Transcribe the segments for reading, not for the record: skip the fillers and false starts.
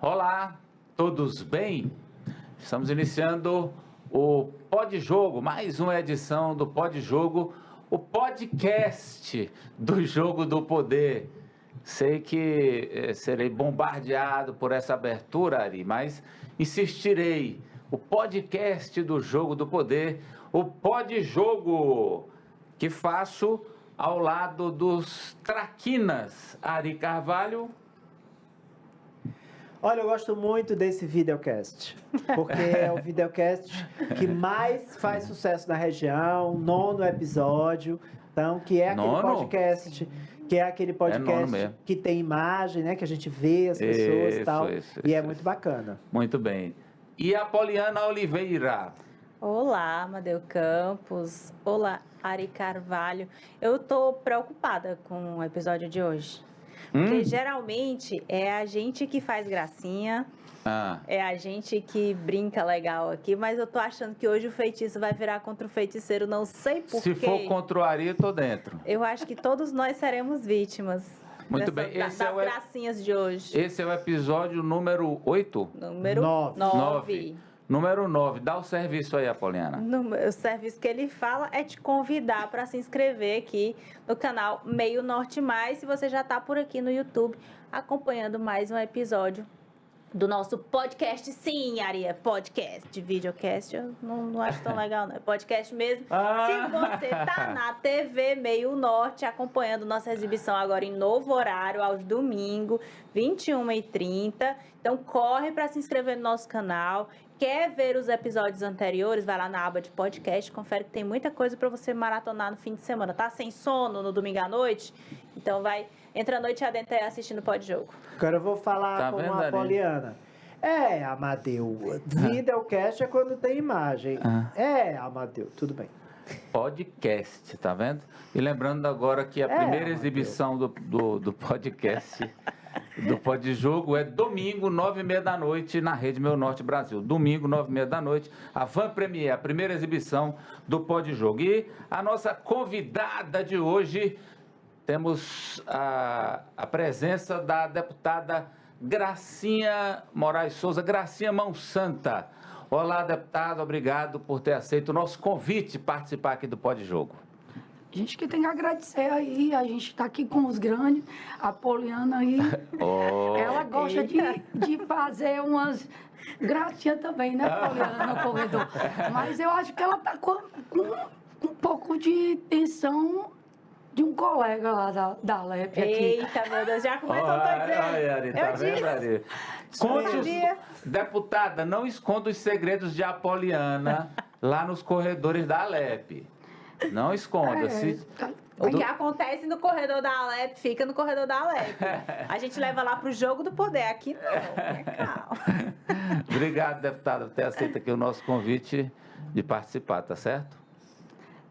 Olá, todos bem? Estamos iniciando o Pod Jogo, mais uma edição do Pod Jogo, o podcast do Jogo do Poder. Sei que serei bombardeado por essa abertura, Ari, mas insistirei. O podcast do Jogo do Poder, o Pod Jogo, que faço ao lado dos traquinas Ari Carvalho. Olha, eu gosto muito desse videocast, porque é o videocast que mais faz sucesso na região, 9º episódio, então, que é aquele podcast, que tem imagem, né, que a gente vê as pessoas e tal, e é muito bacana. Muito bem. E a Poliana Oliveira? Olá, Amadeu Campos. Olá, Ari Carvalho. Eu estou preocupada com o episódio de hoje. Porque geralmente é a gente que faz gracinha, é a gente que brinca legal aqui, mas eu tô achando que hoje o feitiço vai virar contra o feiticeiro, não sei porquê. Se for contra o Ari, eu tô dentro. Eu acho que todos nós seremos vítimas. Muito bem. Das gracinhas de hoje. Esse é o episódio número 8? Número 9. Número 9. Dá o serviço aí, Apoliana. O serviço que ele fala é te convidar para se inscrever aqui no canal Meio Norte Mais, se você já está por aqui no YouTube acompanhando mais um episódio do nosso podcast. Sim, Ari, é podcast, videocast, eu não acho tão legal, não. É podcast mesmo. Se você tá na TV Meio Norte acompanhando nossa exibição agora em novo horário, aos domingos, 21h30. Então, corre para se inscrever no nosso canal. Quer ver os episódios anteriores? Vai lá na aba de podcast, confere que tem muita coisa para você maratonar no fim de semana. Tá sem sono no domingo à noite? Então entra à noite adentro aí assistindo o Pod Jogo. Agora eu vou falar com a Poliana. Amadeu, videocast é quando tem imagem. Amadeu, tudo bem. Podcast, tá vendo? E lembrando agora que a primeira exibição do podcast... do Pod Jogo é domingo, 9h30 da noite, na Rede Meu Norte Brasil. Domingo, 9h30 da noite, a Van Premier, a primeira exibição do Pod Jogo. E a nossa convidada de hoje, temos a presença da deputada Gracinha Moraes Souza, Gracinha Mão Santa. Olá, deputada, obrigado por ter aceito o nosso convite de participar aqui do Pod Jogo. A gente que tem que agradecer aí, a gente está aqui com os grandes, a Poliana aí, ela gosta de fazer umas gracinhas também, né, Poliana, no corredor. Mas eu acho que ela está com um pouco de tensão de um colega lá da Alep aqui. Eita, meu Deus, já começou a dizer. Deputada, não esconda os segredos de Apoliana lá nos corredores da Alep. Não esconda. O que acontece no corredor da Alep, fica no corredor da Alep. A gente leva lá pro Jogo do Poder. Aqui não, calma. Obrigado, deputada, por ter aceito aqui o nosso convite de participar, tá certo?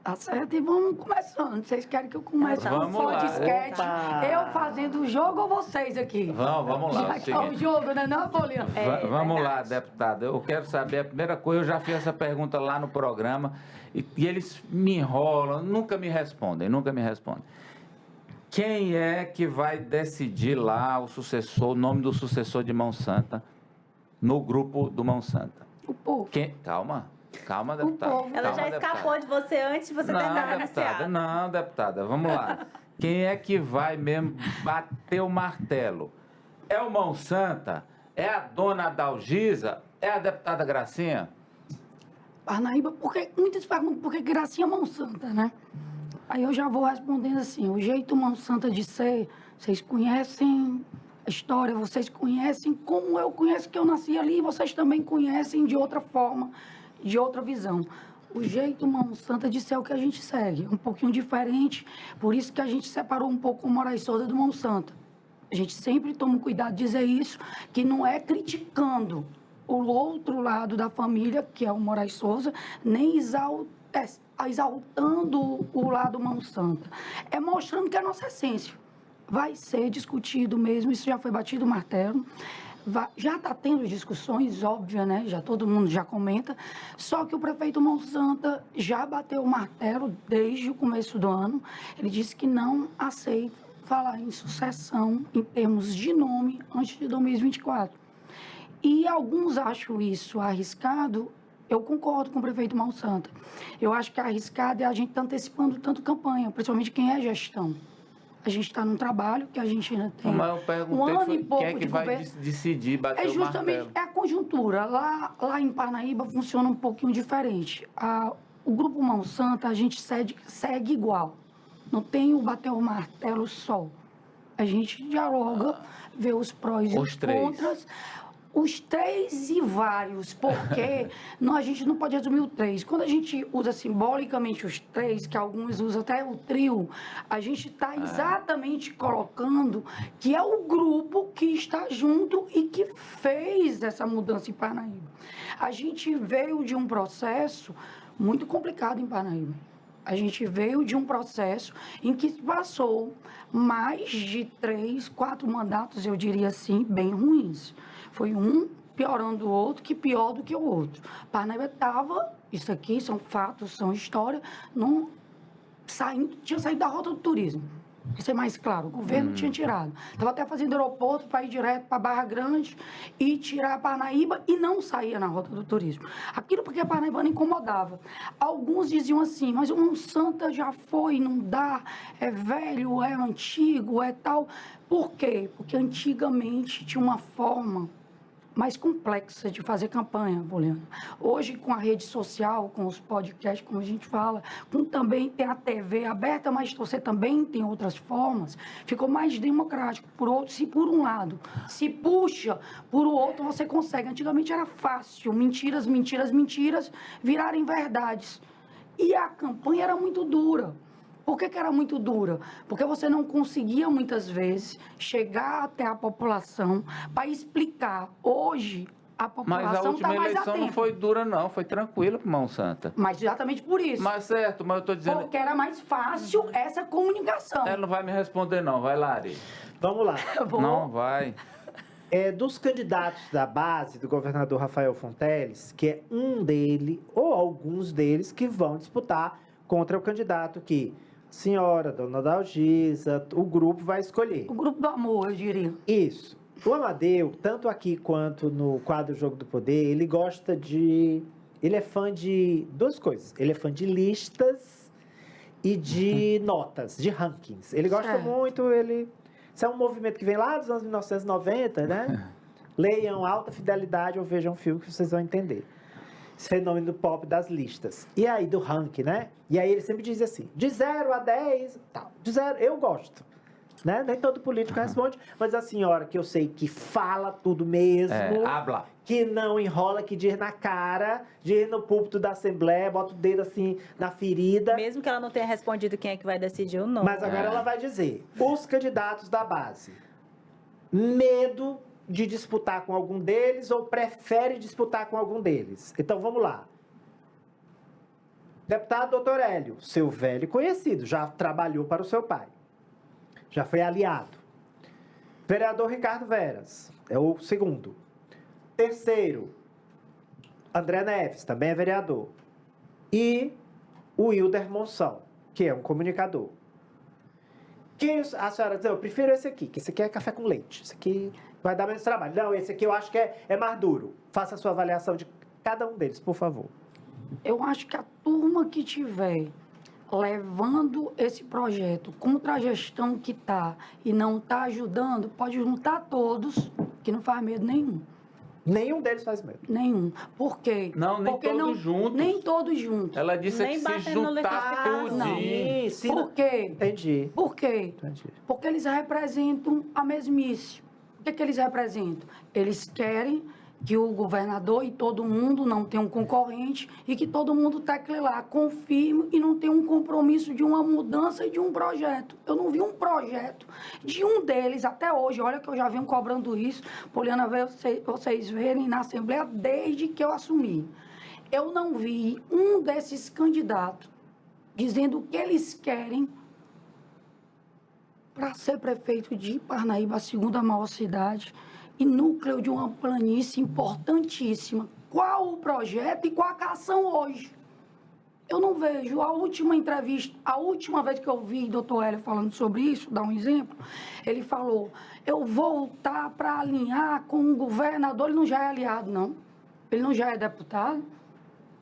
Tá certo, e vamos começando. Vocês querem que eu comece vamos só lá. de sketch? Eu fazendo o jogo ou vocês aqui? Vamos lá. Já que é o jogo, né, não, Poliana? Vamos lá, deputada. Eu quero saber, a primeira coisa, eu já fiz essa pergunta lá no programa e eles me enrolam, nunca me respondem. Quem é que vai decidir lá o nome do sucessor de Mão Santa no grupo do Mão Santa? O povo. Calma, deputada. Ela já escapou de você antes de você terminar a anunciar. Não, deputada, vamos lá. Quem é que vai mesmo bater o martelo? É o Mão Santa? É a dona Adalgisa? É a deputada Gracinha? Parnaíba, porque muitos perguntam por que Gracinha Mão Santa, né? Aí eu já vou respondendo assim, o jeito Mão Santa de ser, vocês conhecem a história, vocês conhecem como eu conheço que eu nasci ali, vocês também conhecem de outra forma, de outra visão. O jeito Mão Santa de ser é o que a gente segue, um pouquinho diferente, por isso que a gente separou um pouco o Moraes Souza do Mão Santa. A gente sempre toma cuidado de dizer isso, que não é criticando o outro lado da família, que é o Moraes Souza, nem exaltando o lado Mão Santa. É mostrando que é a nossa essência. Vai ser discutido mesmo, isso já foi batido o martelo. Já está tendo discussões, óbvio, né? Já todo mundo já comenta. Só que o prefeito Mão Santa já bateu o martelo desde o começo do ano. Ele disse que não aceita falar em sucessão em termos de nome antes de 2024. E alguns acham isso arriscado. Eu concordo com o prefeito Monsanto. Eu acho que arriscado é a gente estar antecipando tanto campanha, principalmente quem é gestão. A gente está num trabalho que a gente ainda tem Mas eu perguntei, um ano e pouco quem é que de vai governo. decidir, bater É o justamente martelo? a conjuntura. Lá em Parnaíba funciona um pouquinho diferente. O Grupo Monsanto, a gente segue igual. Não tem o bater o martelo só. A gente dialoga, vê os prós e os contras. Os 3 e vários, porque a gente não pode resumir o 3. Quando a gente usa simbolicamente os 3, que alguns usam até o trio, a gente está exatamente colocando que é o grupo que está junto e que fez essa mudança em Parnaíba. A gente veio de um processo muito complicado em Parnaíba. A gente veio de um processo em que passou mais de 3, 4 mandatos, eu diria assim, bem ruins. Foi um piorando o outro, que pior do que o outro. Parnaíba estava, isso aqui são fatos, são história, tinha saído da rota do turismo. Para ser mais claro, o governo tinha tirado. Estava até fazendo aeroporto para ir direto para Barra Grande e tirar a Parnaíba e não saía na rota do turismo. Aquilo porque a Parnaíbana incomodava. Alguns diziam assim, mas o Monsanto já foi, não dá, é velho, é antigo, é tal. Por quê? Porque antigamente tinha uma forma mais complexa de fazer campanha, Poliana. Hoje, com a rede social, com os podcasts, como a gente fala, também tem a TV aberta, mas você também tem outras formas, ficou mais democrático. Se por um lado se puxa, por o outro você consegue. Antigamente era fácil, mentiras virarem verdades. E a campanha era muito dura. Por que era muito dura? Porque você não conseguia, muitas vezes, chegar até a população para explicar. Hoje, a população está mais atenta. Mas a última eleição não foi dura, não. Foi tranquila para Monsanto. Mas exatamente por isso. Mas certo, mas eu estou dizendo... Porque era mais fácil essa comunicação. Ela não vai me responder, não. Vai lá, Ari. Vamos lá. Não vai. Dos candidatos da base do governador Rafael Fonteles, que é um dele, ou alguns deles, que vão disputar contra o candidato que... Senhora, dona Dalgisa, o grupo vai escolher. O grupo do amor, eu diria. Isso. O Amadeu, tanto aqui quanto no quadro Jogo do Poder, ele gosta de... Ele é fã de 2 coisas. Ele é fã de listas e de notas, de rankings. Ele gosta muito, Isso é um movimento que vem lá dos anos 1990, né? Leiam Alta Fidelidade ou vejam um filme que vocês vão entender. Esse fenômeno do pop das listas. E aí, do ranking, né? E aí ele sempre diz assim, de 0 a 10, tal. De 0, eu gosto. Né? Nem todo político responde, mas a senhora que eu sei que fala tudo mesmo, habla. que não enrola, que diz na cara, diz no púlpito da Assembleia, bota o dedo assim na ferida. Mesmo que ela não tenha respondido quem é que vai decidir ou não. Mas agora ela vai dizer, os candidatos da base, medo de disputar com algum deles ou prefere disputar com algum deles. Então, vamos lá. Deputado Dr. Hélio, seu velho conhecido, já trabalhou para o seu pai. Já foi aliado. Vereador Ricardo Veras, é o segundo. Terceiro, André Neves, também é vereador. E o Wilder Monção, que é um comunicador. Quem a senhora diz, eu prefiro esse aqui, que esse aqui é café com leite. Esse aqui vai dar menos trabalho. Não, esse aqui eu acho que é mais duro. Faça a sua avaliação de cada um deles, por favor. Eu acho que a turma que tiver levando esse projeto contra a gestão que está e não está ajudando, pode juntar todos, que não faz medo nenhum. Nenhum deles faz medo. Nenhum. Por quê? Não, nem Porque todos juntos. Nem todos juntos. Ela disse Nem que se batendo no juntar tudinho. Sim, Por quê? Entendi. Por quê? Entendi. Porque eles representam a mesmice. O que eles representam? Eles querem que o governador e todo mundo não tenha um concorrente e que todo mundo tecle lá, confirme e não tenha um compromisso de uma mudança e de um projeto. Eu não vi um projeto de um deles até hoje. Olha que eu já venho cobrando isso, Poliana, vocês verem na Assembleia desde que eu assumi. Eu não vi um desses candidatos dizendo o que eles querem para ser prefeito de Parnaíba, a segunda maior cidade, e núcleo de uma planície importantíssima. Qual o projeto e qual a ação hoje? Eu não vejo. A última entrevista, a última vez que eu vi o doutor Hélio falando sobre isso, dar um exemplo, ele falou, eu vou voltar para alinhar com o governador, ele não já é aliado, não. Ele não já é deputado.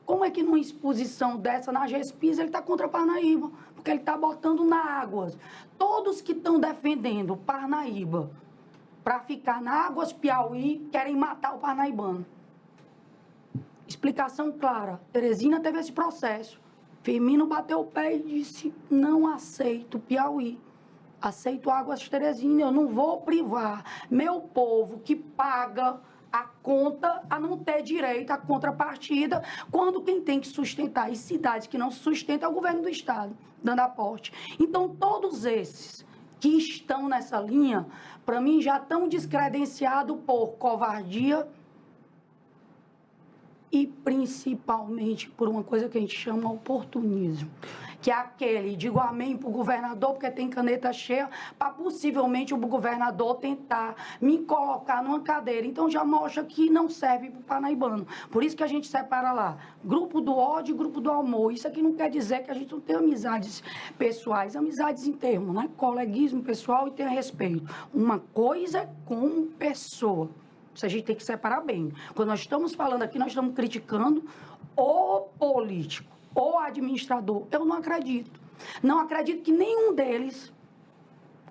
Como é que numa exposição dessa na GESPIS ele está contra Parnaíba? Porque ele está botando na água. Todos que estão defendendo Parnaíba para ficar na Águas Piauí querem matar o parnaibano. Explicação clara. Teresina teve esse processo. Firmino bateu o pé e disse, não aceito Piauí. Aceito Águas Teresina. Eu não vou privar meu povo que paga a conta a não ter direito à contrapartida, quando quem tem que sustentar as cidades que não se sustentam é o governo do estado, dando aporte. Então, todos esses que estão nessa linha, para mim, já estão descredenciados por covardia e, principalmente, por uma coisa que a gente chama oportunismo, que é aquele, digo amém para o governador, porque tem caneta cheia, para possivelmente o governador tentar me colocar numa cadeira. Então, já mostra que não serve para o parnaibano. Por isso que a gente separa lá, grupo do ódio e grupo do amor. Isso aqui não quer dizer que a gente não tem amizades pessoais, amizades em termos, né? Coleguismo pessoal e tem respeito. Uma coisa é como pessoa. Isso a gente tem que separar bem. Quando nós estamos falando aqui, nós estamos criticando o político, o administrador. Eu não acredito. Não acredito que nenhum deles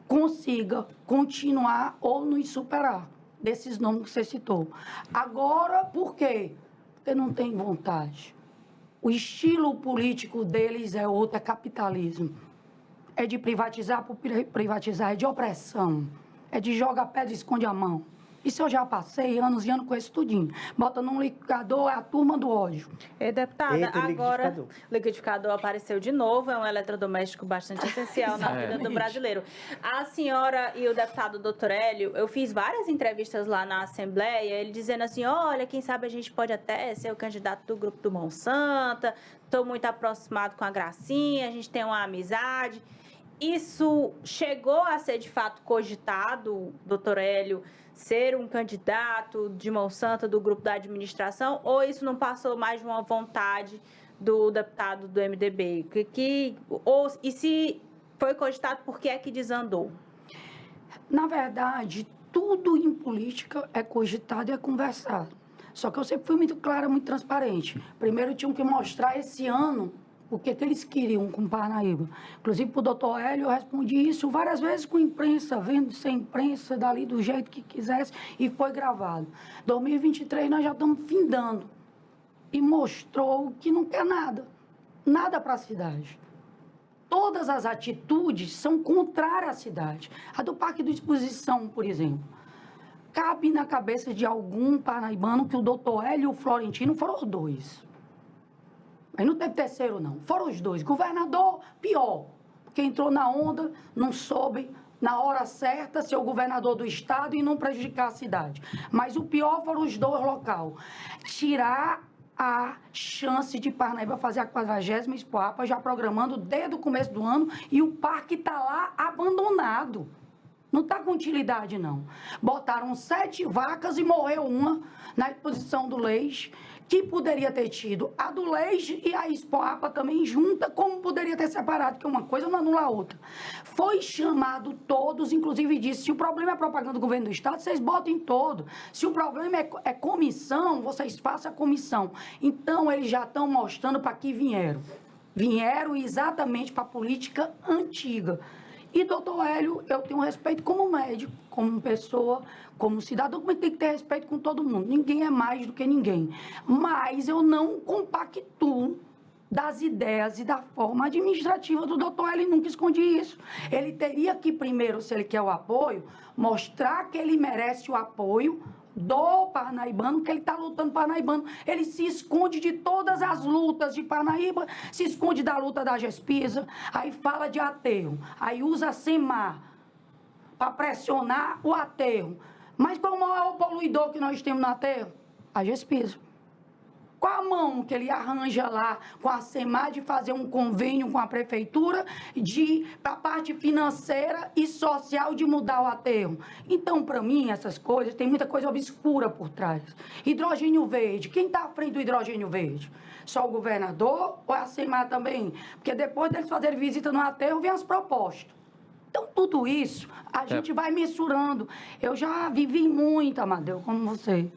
consiga continuar ou nos superar desses nomes que você citou. Agora, por quê? Porque não tem vontade. O estilo político deles é outro, é capitalismo. É de privatizar por privatizar, é de opressão. É de jogar pedra e esconde a mão. Isso eu já passei anos e anos com isso tudinho. Bota num liquidificador, é a turma do ódio. Deputada, Eita, agora o liquidificador apareceu de novo, é um eletrodoméstico bastante essencial na vida do brasileiro. A senhora e o deputado Dr. Hélio, eu fiz várias entrevistas lá na Assembleia, ele dizendo assim, olha, quem sabe a gente pode até ser o candidato do grupo do Monsanto, estou muito aproximado com a Gracinha, a gente tem uma amizade. Isso chegou a ser de fato cogitado, Dr. Hélio, ser um candidato de Monsanto do grupo da administração, ou isso não passou mais de uma vontade do deputado do MDB? E se foi cogitado, por que é que desandou? Na verdade, tudo em política é cogitado e é conversado. Só que eu sempre fui muito clara, muito transparente. Primeiro, tinham que mostrar esse ano o que eles queriam com Parnaíba. Inclusive, para o doutor Hélio, eu respondi isso várias vezes com imprensa, vendo sem imprensa, dali do jeito que quisesse, e foi gravado. 2023, nós já estamos findando. E mostrou que não quer nada. Nada para a cidade. Todas as atitudes são contrárias à cidade. A do Parque de Exposição, por exemplo. Cabe na cabeça de algum parnaibano que o doutor Hélio e o Florentino foram os dois. Aí não teve terceiro, não. Foram os dois. Governador, pior. Porque entrou na onda, não soube, na hora certa, ser o governador do estado e não prejudicar a cidade. Mas o pior foram os dois local. Tirar a chance de Parnaíba fazer a 40ª Expoapa, já programando desde o começo do ano, e o parque está lá abandonado. Não está com utilidade, não. Botaram 7 vacas e morreu uma na exposição do Leite, que poderia ter tido a do Leite e a Expoapa também junta, como poderia ter separado, que uma coisa não anula a outra. Foi chamado todos, inclusive disse, se o problema é propaganda do governo do estado, vocês botem todo. Se o problema é comissão, vocês façam a comissão. Então, eles já estão mostrando para que vieram. Vieram exatamente para a política antiga. E, doutor Hélio, eu tenho respeito como médico, como pessoa, como cidadão, mas tem que ter respeito com todo mundo. Ninguém é mais do que ninguém. Mas eu não compactuo das ideias e da forma administrativa do doutor Hélio, nunca escondi isso. Ele teria que, primeiro, se ele quer o apoio, mostrar que ele merece o apoio do parnaibano, que ele está lutando parnaibano. Ele se esconde de todas as lutas de Parnaíba, se esconde da luta da Gespisa, aí fala de aterro, aí usa a SEMAR para pressionar o aterro. Mas qual é o maior poluidor que nós temos no aterro? A Gespisa. Qual a mão que ele arranja lá com a SEMAI de fazer um convênio com a prefeitura para a parte financeira e social de mudar o aterro? Então, para mim, essas coisas, tem muita coisa obscura por trás. Hidrogênio verde, quem está à frente do hidrogênio verde? Só o governador ou é a SEMAI também? Porque depois deles fazerem visita no aterro, vem as propostas. Então, tudo isso, a gente vai mensurando. Eu já vivi muito, Amadeu, como você.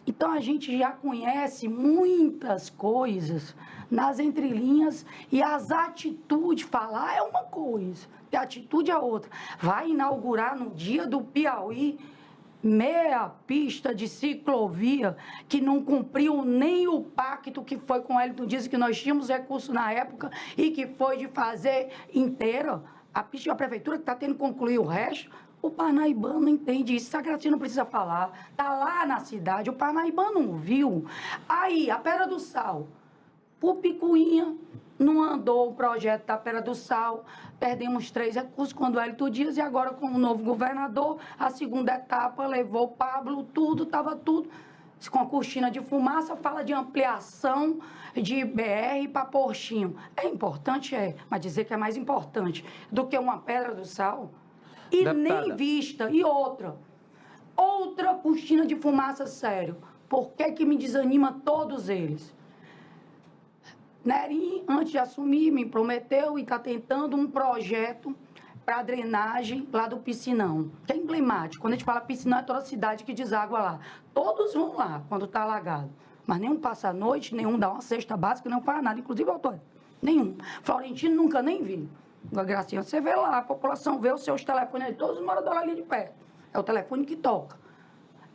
Então, a gente já conhece muitas coisas nas entrelinhas e as atitudes, falar é uma coisa, e a atitude é outra. Vai inaugurar no dia do Piauí meia pista de ciclovia que não cumpriu nem o pacto que foi com o Wellington Dias, que nós tínhamos recurso na época e que foi de fazer inteira. A pista da prefeitura que está tendo que concluir o resto. O parnaibano não entende isso, a Gracinha não precisa falar, está lá na cidade, o parnaibano não viu. Aí, a Pedra do Sal, o Picuinha não andou o projeto da Pedra do Sal, perdemos 3 recursos quando o Wellington Dias e agora com o novo governador, a segunda etapa levou o Pablo, estava tudo com a cortina de fumaça, fala de ampliação de BR para Porchinho. É importante, mas dizer que é mais importante do que uma Pedra do Sal... E Deputada. nem vista. E outra cortina de fumaça, sério. Por que me desanima todos eles? Nerim, antes de assumir, me prometeu e está tentando um projeto para drenagem lá do Piscinão, que é emblemático. Quando a gente fala Piscinão, é toda a cidade que deságua lá. Todos vão lá quando está alagado. Mas nenhum passa a noite, nenhum dá uma cesta básica, não faz nada. Inclusive, autor, nenhum. Florentino nunca nem vi. A Gracinha, você vê lá, a população vê os seus telefones, todos os moradores ali de perto. É o telefone que toca.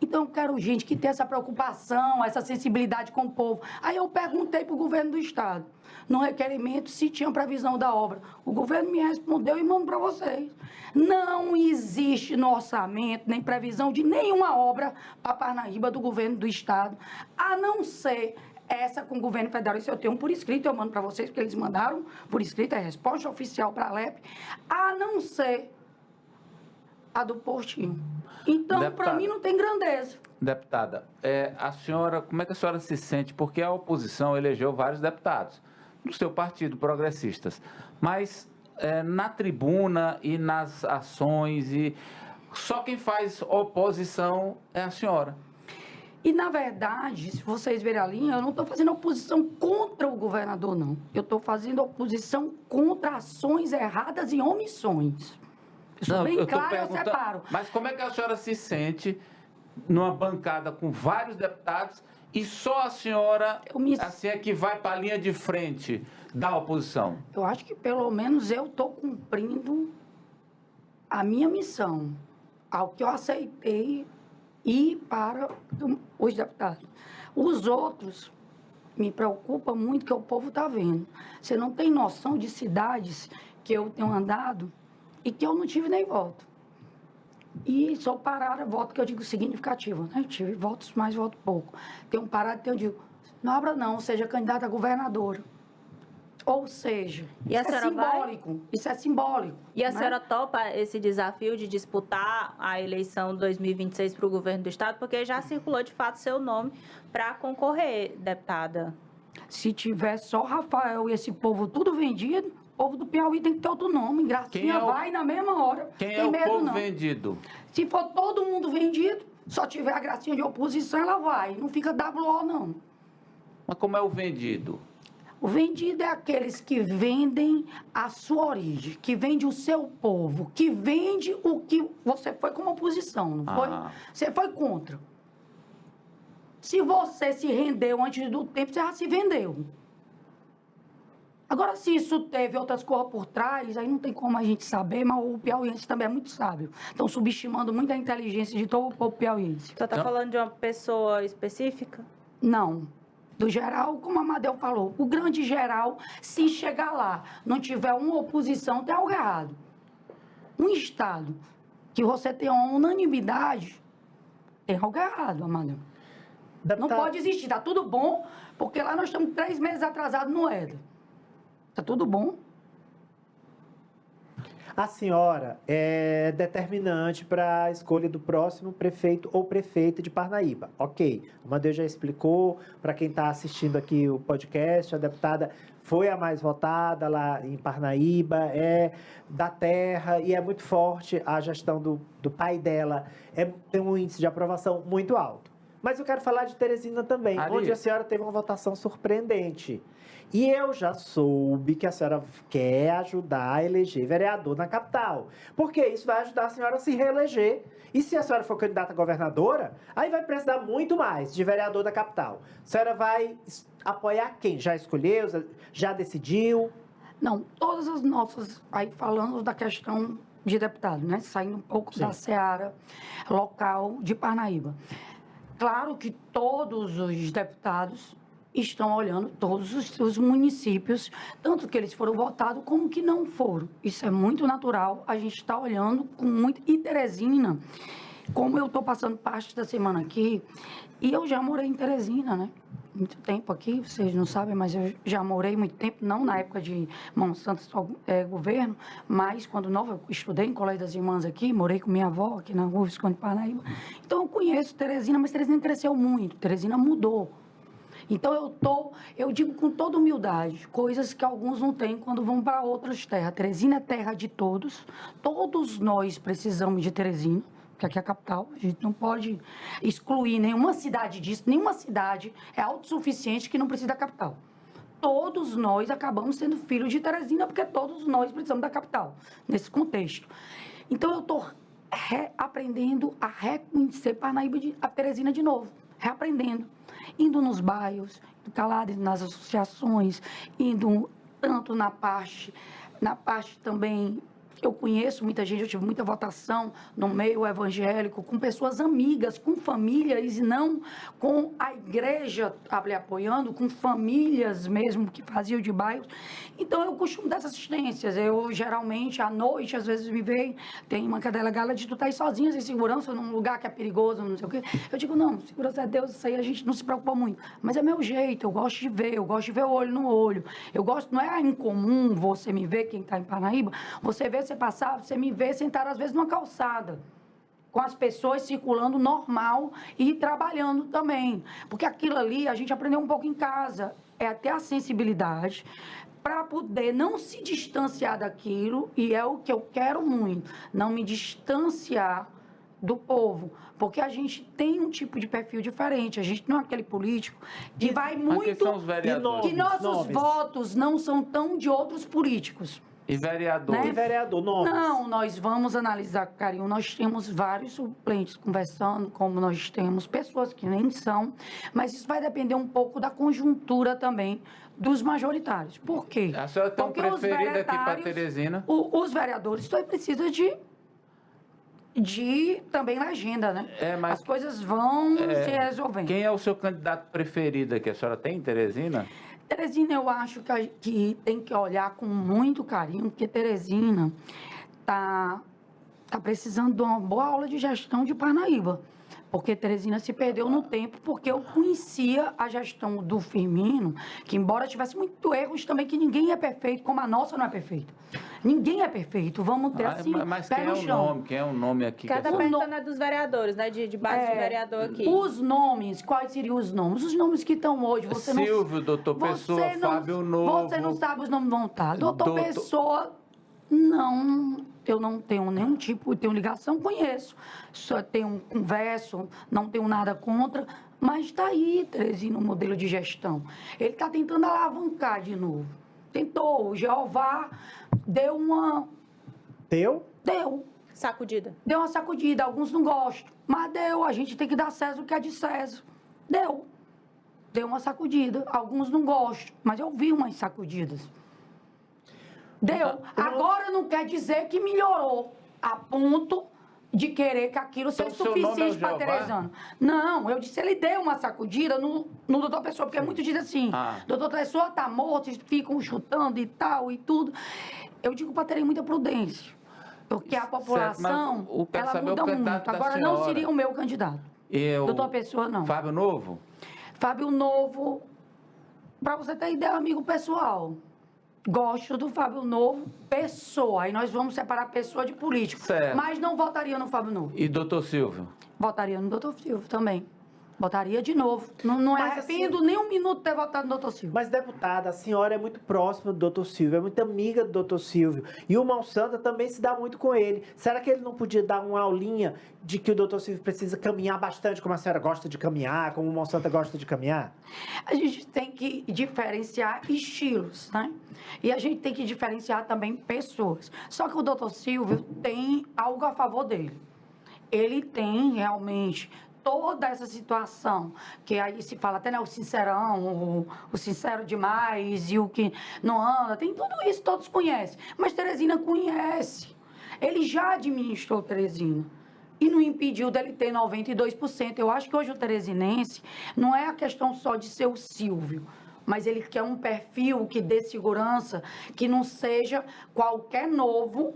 Então, eu quero gente que tenha essa preocupação, essa sensibilidade com o povo. Aí eu perguntei para o governo do estado, no requerimento, se tinha previsão da obra. O governo me respondeu e mando para vocês. Não existe no orçamento nem previsão de nenhuma obra para Parnaíba do governo do estado, a não ser essa com o governo federal. Isso eu tenho por escrito, eu mando para vocês, porque eles mandaram por escrito, é resposta oficial para a LEP, a não ser a do Portinho. Então, para mim, não tem grandeza. Deputada, a senhora, como é que a senhora se sente? Porque a oposição elegeu vários deputados do seu partido, progressistas, mas na tribuna e nas ações, só quem faz oposição é a senhora. E, na verdade, se vocês verem a linha, eu não estou fazendo oposição contra o governador, não. Eu estou fazendo oposição contra ações erradas e omissões. Eu sou bem claro, eu separo. Mas como é que a senhora se sente numa bancada com vários deputados e só a senhora assim é que vai para a linha de frente da oposição? Eu acho que, pelo menos, eu estou cumprindo a minha missão, ao que eu aceitei e para os deputados. Os outros me preocupa muito que o povo está vendo. Você não tem noção de cidades que eu tenho andado e que eu não tive nem voto. E só parada, voto que eu digo significativo, né? Eu tive votos mais, voto pouco. Tem um parado que eu digo, não abra não, seja candidata a governadora. Ou seja, e a isso é simbólico. Isso é simbólico. E a senhora topa esse desafio de disputar a eleição 2026 para o governo do estado? Porque já circulou, de fato, seu nome para concorrer, deputada. Se tiver só Rafael e esse povo tudo vendido, o povo do Piauí tem que ter outro nome. Gracinha vai na mesma hora. Quem é o povo vendido? Se for todo mundo vendido, só tiver a Gracinha de oposição, ela vai. Não fica WO, não. Mas como é o vendido? O vendido é aqueles que vendem a sua origem, que vende o seu povo, que vende o que você foi como oposição, não foi? Você foi contra. Se você se rendeu antes do tempo, você já se vendeu. Agora, se isso teve outras coisas por trás, aí não tem como a gente saber, mas o piauiense também é muito sábio. Estão subestimando muito a inteligência de todo o povo piauiense. Você está falando de uma pessoa específica? Não. Do geral, como a Amadeu falou, o grande geral, se chegar lá, não tiver uma oposição, tem algo errado. Um Estado que você tem uma unanimidade, tem algo errado, Amadeu. Não pode existir, tá tudo bom, porque lá nós estamos 3 meses atrasados no EDA. Tá tudo bom. A senhora é determinante para a escolha do próximo prefeito ou prefeita de Parnaíba. Ok, o Amadeu já explicou, para quem está assistindo aqui o podcast, a deputada foi a mais votada lá em Parnaíba, é da terra e é muito forte. A gestão do pai dela tem um índice de aprovação muito alto. Mas eu quero falar de Teresina também, onde a senhora teve uma votação surpreendente. E eu já soube que a senhora quer ajudar a eleger vereador na capital. Porque isso vai ajudar a senhora a se reeleger. E se a senhora for candidata a governadora, aí vai precisar muito mais de vereador da capital. A senhora vai apoiar quem? Já escolheu? Já decidiu? Não, todas as nossas... Aí falando da questão de deputado, né? Saindo um pouco da seara local de Parnaíba. Claro que todos os deputados estão olhando todos os municípios, tanto que eles foram votados como que não foram. Isso é muito natural, a gente está olhando com muito... E Teresina, como eu estou passando parte da semana aqui, e eu já morei em Teresina, né? Muito tempo aqui, vocês não sabem, mas eu já morei muito tempo, não na época de Monsanto governo, mas quando nova, eu estudei em Colégio das Irmãs aqui, morei com minha avó aqui na rua Visconde Parnaíba. Então eu conheço Teresina, mas Teresina cresceu muito, Teresina mudou. Então eu digo com toda humildade, coisas que alguns não têm quando vão para outras terras. Teresina é terra de todos nós precisamos de Teresina, porque aqui é a capital, a gente não pode excluir nenhuma cidade disso, nenhuma cidade é autossuficiente que não precisa da capital. Todos nós acabamos sendo filhos de Teresina, porque todos nós precisamos da capital, nesse contexto. Então eu estou aprendendo a reconhecer Parnaíba, a Teresina de novo, reaprendendo. Indo nos bairros, calado nas associações, indo tanto na parte também, eu conheço muita gente, eu tive muita votação no meio evangélico, com pessoas amigas, com famílias, e não com a igreja apoiando, com famílias mesmo que faziam de bairros. Então, eu costumo dar essas assistências. Eu, geralmente, à noite, às vezes me veem, tem uma delegada de tu tá aí sozinha, sem segurança, num lugar que é perigoso, não sei o quê. Eu digo, não, segurança é Deus, isso aí a gente não se preocupa muito. Mas é meu jeito, eu gosto de ver o olho no olho. Eu gosto, não é incomum você me ver, quem está em Parnaíba, você vê, você passar, você me vê sentar às vezes numa calçada, com as pessoas circulando normal e trabalhando também. Porque aquilo ali a gente aprendeu um pouco em casa, é até a sensibilidade para poder não se distanciar daquilo, e é o que eu quero muito, não me distanciar do povo, porque a gente tem um tipo de perfil diferente, a gente não é aquele político que vai muito... São os vereadores. Que nossos votos não são tão de outros políticos. E vereador? Né? E vereador, nomes? Não, nós vamos analisar, carinho. Nós temos vários suplentes conversando, como nós temos pessoas que nem são, mas isso vai depender um pouco da conjuntura também dos majoritários. Por quê? A senhora tem um preferido aqui para Teresina? Os vereadores só precisam de também legenda, né? Mas as coisas vão se resolvendo. Quem é o seu candidato preferido aqui? A senhora tem em Teresina? Teresina, eu acho que tem que olhar com muito carinho, porque Teresina tá precisando de uma boa aula de gestão de Parnaíba. Porque Teresina se perdeu no tempo, porque eu conhecia a gestão do Firmino, que embora tivesse muito erros também, que ninguém é perfeito, como a nossa não é perfeita. Ninguém é perfeito, vamos ter assim, mas pé no chão. Quem é o nome aqui? Cada perna é dos vereadores, né? De base de vereador aqui. Os nomes, quais seriam os nomes? Os nomes que estão hoje, você não... Silvio, doutor Pessoa, Fábio Novo... Você não sabe os nomes vão estar. Doutor Pessoa, não... Eu não tenho nenhum tipo, tenho ligação, conheço. Só tenho converso, não tenho nada contra, mas está aí, Teresina, no modelo de gestão. Ele está tentando alavancar de novo. Tentou, o Jeová deu uma... Deu? Deu. Sacudida. Deu uma sacudida, alguns não gostam, mas deu, a gente tem que dar César o que é de César. Deu. Deu uma sacudida, alguns não gostam, mas eu vi umas sacudidas. Deu. Agora não quer dizer que melhorou a ponto de querer que aquilo seja suficiente para Teresina. Não, eu disse, ele deu uma sacudida no doutor Pessoa, porque muitos dizem assim, doutor Pessoa está morto, eles ficam chutando e tal e tudo. Eu digo para terem muita prudência, porque a população, ela muda muito. Agora não seria o meu candidato. Doutor Pessoa, não. Fábio Novo? Fábio Novo, para você ter ideia, amigo pessoal. Gosto do Fábio Novo, pessoa. Aí nós vamos separar pessoa de político. Certo. Mas não votaria no Fábio Novo. E doutor Silvio? Votaria no doutor Silvio também. Votaria de novo. Não Mas, arrependo nem um minuto de ter votado no doutor Silvio. Mas, deputada, a senhora é muito próxima do doutor Silvio, é muito amiga do doutor Silvio. E o Monsanto também se dá muito com ele. Será que ele não podia dar uma aulinha de que o doutor Silvio precisa caminhar bastante, como a senhora gosta de caminhar, como o Monsanto gosta de caminhar? A gente tem que diferenciar estilos, né? E a gente tem que diferenciar também pessoas. Só que o doutor Silvio tem algo a favor dele. Ele tem realmente toda essa situação, que aí se fala até, né, o sincerão, o sincero demais e o que não anda, tem tudo isso, todos conhecem. Mas Teresina conhece. Ele já administrou Teresina. E não impediu dele ter 92%. Eu acho que hoje o teresinense não é a questão só de ser o Silvio, mas ele quer um perfil que dê segurança, que não seja qualquer novo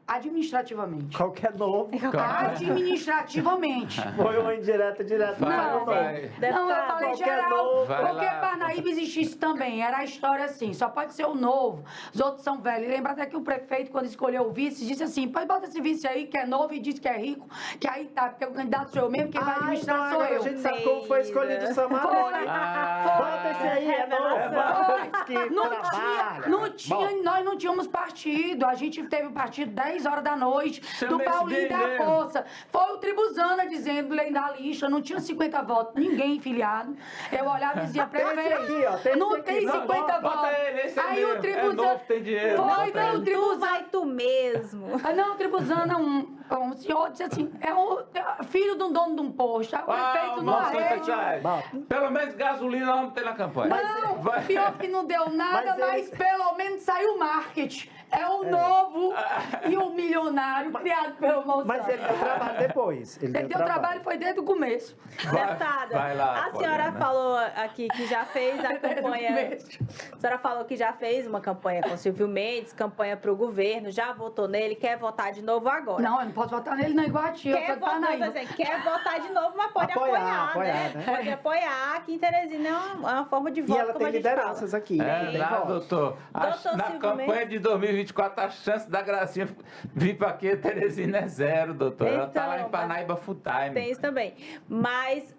administrativamente. Qualquer novo. Administrativamente. Foi uma indireta direta. Vai. Não, eu falei Qualquer geral, novo. Vai porque lá. Parnaíba existisse também, era a história assim, só pode ser o novo, os outros são velhos. Lembra até que o prefeito, quando escolheu o vice, disse assim, pode botar esse vice aí, que é novo e diz que é rico, que aí tá, porque o candidato sou eu mesmo, quem vai administrar sou eu. A gente sabe como foi escolhido o Samarone. Bota esse aí, é novo. Que trabalha. Nós não tínhamos partido, a gente teve o partido 10 horas da noite, Seu do mês Paulinho bem da mesmo. Poça. Foi o Tribuzana dizendo, lei da lista, não tinha 50 votos, ninguém filiado. Eu olhava e dizia, Tem esse prefeito, aqui, ó, tem esse não aqui. tem Não, 50 bota votos. ele, esse é Aí mesmo. o Tribuzana... É novo, tem dinheiro, Foi, bota não, ele. o Tu Tribuzana... vai tu mesmo. Ah, não, o Tribuzana, um senhor disse assim, é filho de um dono de um posto. Aí o prefeito não nossa, arrede. pelo menos gasolina nós vamos ter na campanha. Não, Vai. pior que não deu nada, Mas mas, ele- pelo menos saiu o marketing. É o novo e o milionário criado pelo Monsanto. Mas ele deu trabalho depois. Ele deu trabalho, foi desde o começo. Deputada, vai lá, a senhora Poliana. falou aqui que já fez a Desde o campanha. começo. A senhora falou que já fez uma campanha com Silvio Mendes, campanha para o governo, já votou nele, quer votar de novo agora. Não, eu não posso votar nele, não, igual a tia. Eu Quer sou de votar, Parnaíba. quer votar de novo, mas pode Apoiar, apoiar, né? né? Pode apoiar. Aqui em Teresina é uma forma de E voto, ela como tem a gente fala. lideranças aqui. É, tem lá, votos. doutor. Doutor Na Silvio campanha Mendes. de 2024, a chance da Gracinha vir pra aqui, Teresina é zero, doutor. Ela tá lá Então, em Parnaíba full time. Tem isso também. Mas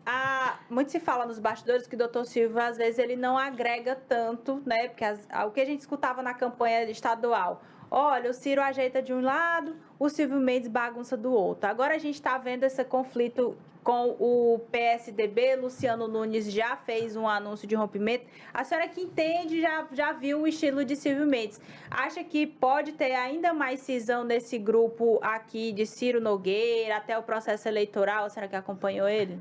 muito se fala nos bastidores que o doutor Silvio, às vezes, ele não agrega tanto, né? Porque o que a gente escutava na campanha estadual. Olha, o Ciro ajeita de um lado, o Silvio Mendes bagunça do outro. Agora a gente está vendo esse conflito com o PSDB, Luciano Nunes já fez um anúncio de rompimento. A senhora que entende, já viu o estilo de Silvio Mendes. Acha que pode ter ainda mais cisão nesse grupo aqui de Ciro Nogueira, até o processo eleitoral? A senhora que acompanhou ele?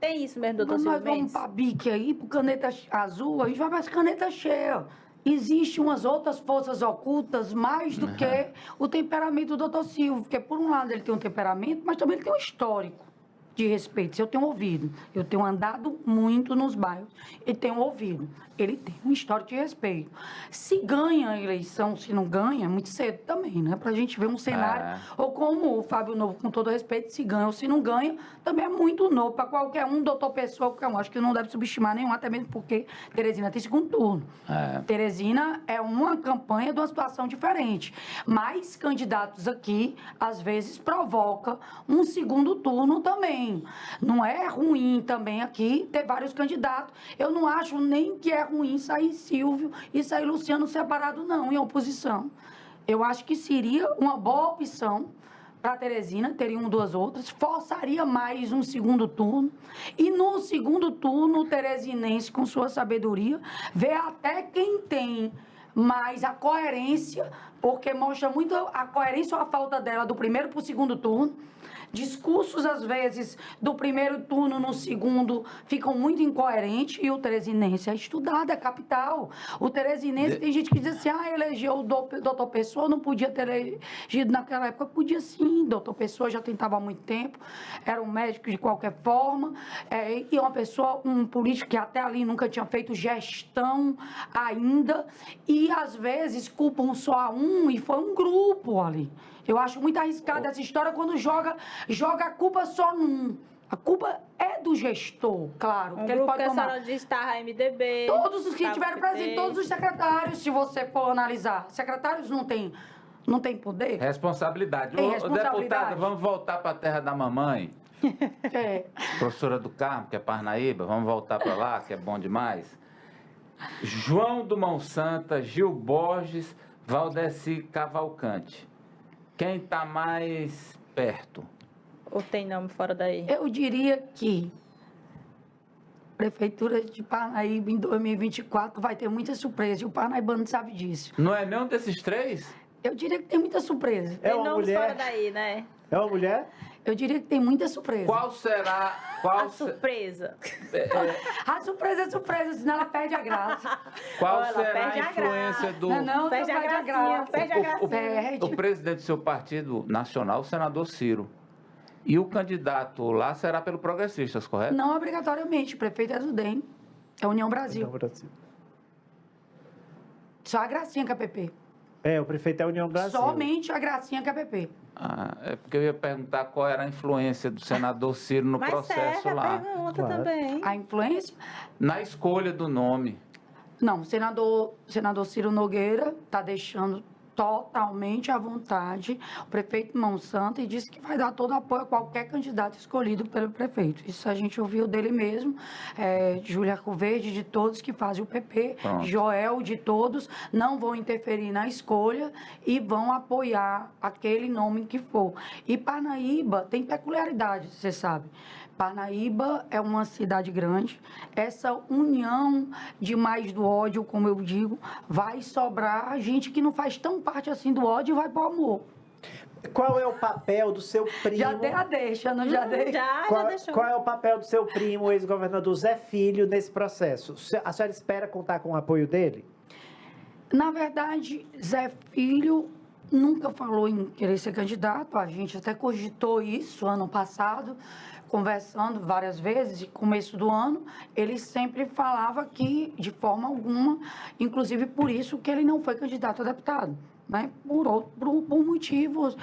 Tem isso mesmo, doutor Mas Silvio nós vamos Mendes? para BIC aí, para caneta azul, a gente vai para as canetas cheias. Existem umas outras forças ocultas mais do que o temperamento do doutor Silvio, porque por um lado ele tem um temperamento, mas também ele tem um histórico de respeito. Se eu tenho ouvido, eu tenho andado muito nos bairros e tenho ouvido. Ele tem um histórico de respeito. Se ganha a eleição, se não ganha, é muito cedo também, né? Pra gente ver um cenário. Ou como o Fábio Novo, com todo respeito, se ganha ou se não ganha, também é muito novo para qualquer um, doutor Pessoa, qualquer um. Acho que não deve subestimar nenhum, até mesmo porque Teresina tem segundo turno. Teresina é uma campanha de uma situação diferente. Mas candidatos aqui, às vezes, provoca um segundo turno também. Não é ruim também aqui ter vários candidatos. Eu não acho nem que é ruim sair Silvio e sair Luciano separado, não, em oposição. Eu acho que seria uma boa opção para Teresina, teriam duas outras, forçaria mais um segundo turno. E no segundo turno, o teresinense, com sua sabedoria, vê até quem tem mais a coerência, porque mostra muito a coerência ou a falta dela do primeiro para o segundo turno. Discursos, às vezes, do primeiro turno no segundo ficam muito incoerentes e o teresinense é estudado, é capital. O teresinense, tem gente que diz assim, elegeu o doutor Pessoa, não podia ter elegido naquela época. Podia sim, doutor Pessoa já tentava há muito tempo, era um médico de qualquer forma, e uma pessoa, um político que até ali nunca tinha feito gestão ainda, e às vezes culpam só a um, e foi um grupo ali. Eu acho muito arriscada essa história quando joga a culpa só num. A culpa é do gestor, claro. Um que ele grupo pode que a tomar. senhora disse tá MDB. Todos os que tá estiveram PT. presentes, todos os secretários, se você for analisar. Secretários não têm poder? Responsabilidade. Tem Ô, responsabilidade. deputada, vamos voltar para a terra da mamãe. É. Professora do Carmo, que é Parnaíba, vamos voltar para lá, que é bom demais. João do Mão Santa, Gil Borges, Valdeci Cavalcante. Quem está mais perto? Ou tem nome fora daí? Eu diria que Prefeitura de Parnaíba em 2024 vai ter muita surpresa. E o parnaibano sabe disso. Não é nenhum desses três? Eu diria que tem muita surpresa. É Tem uma nomes mulher? fora daí, né? É uma mulher? Eu diria que tem muita surpresa. Qual será... A surpresa. A surpresa é surpresa, senão ela perde a graça. Qual Ela será perde a a influência graça. do... Não, Perde a perde a gracinha, graça. perde a gracinha. Perde. O presidente do seu partido nacional, o senador Ciro. E o candidato lá será pelo Progressistas, correto? Não obrigatoriamente, o prefeito é do DEM, é a União Brasil. União Brasil. Só a gracinha que é PP. É, o prefeito é a União Brasil. Somente a gracinha que é PP. Ah, é porque eu ia perguntar qual era a influência do senador Ciro no Mas processo serve a lá. pergunta Claro. também. A influência? Na escolha do nome. Não, o senador Ciro Nogueira está deixando totalmente à vontade o prefeito Mão Santa e disse que vai dar todo apoio a qualquer candidato escolhido pelo prefeito. Isso a gente ouviu dele mesmo, Júlia Arcoverde, de todos que fazem o PP, Pronto. Joel, de todos, não vão interferir na escolha e vão apoiar aquele nome que for. E Parnaíba tem peculiaridades, você sabe. Parnaíba é uma cidade grande. Essa união de mais do ódio, como eu digo, vai sobrar gente que não faz tão parte assim do ódio e vai pro amor. Qual é o papel do seu primo? Já dei a deixa, não já dei? Já Qual, deixou. qual é o papel do seu primo, o ex-governador Zé Filho, nesse processo? A senhora espera contar com o apoio dele? Na verdade, Zé Filho nunca falou em querer ser candidato. A gente até cogitou isso ano passado, conversando várias vezes, no começo do ano, ele sempre falava que, de forma alguma, inclusive por isso que ele não foi candidato a deputado, né? Por motivos,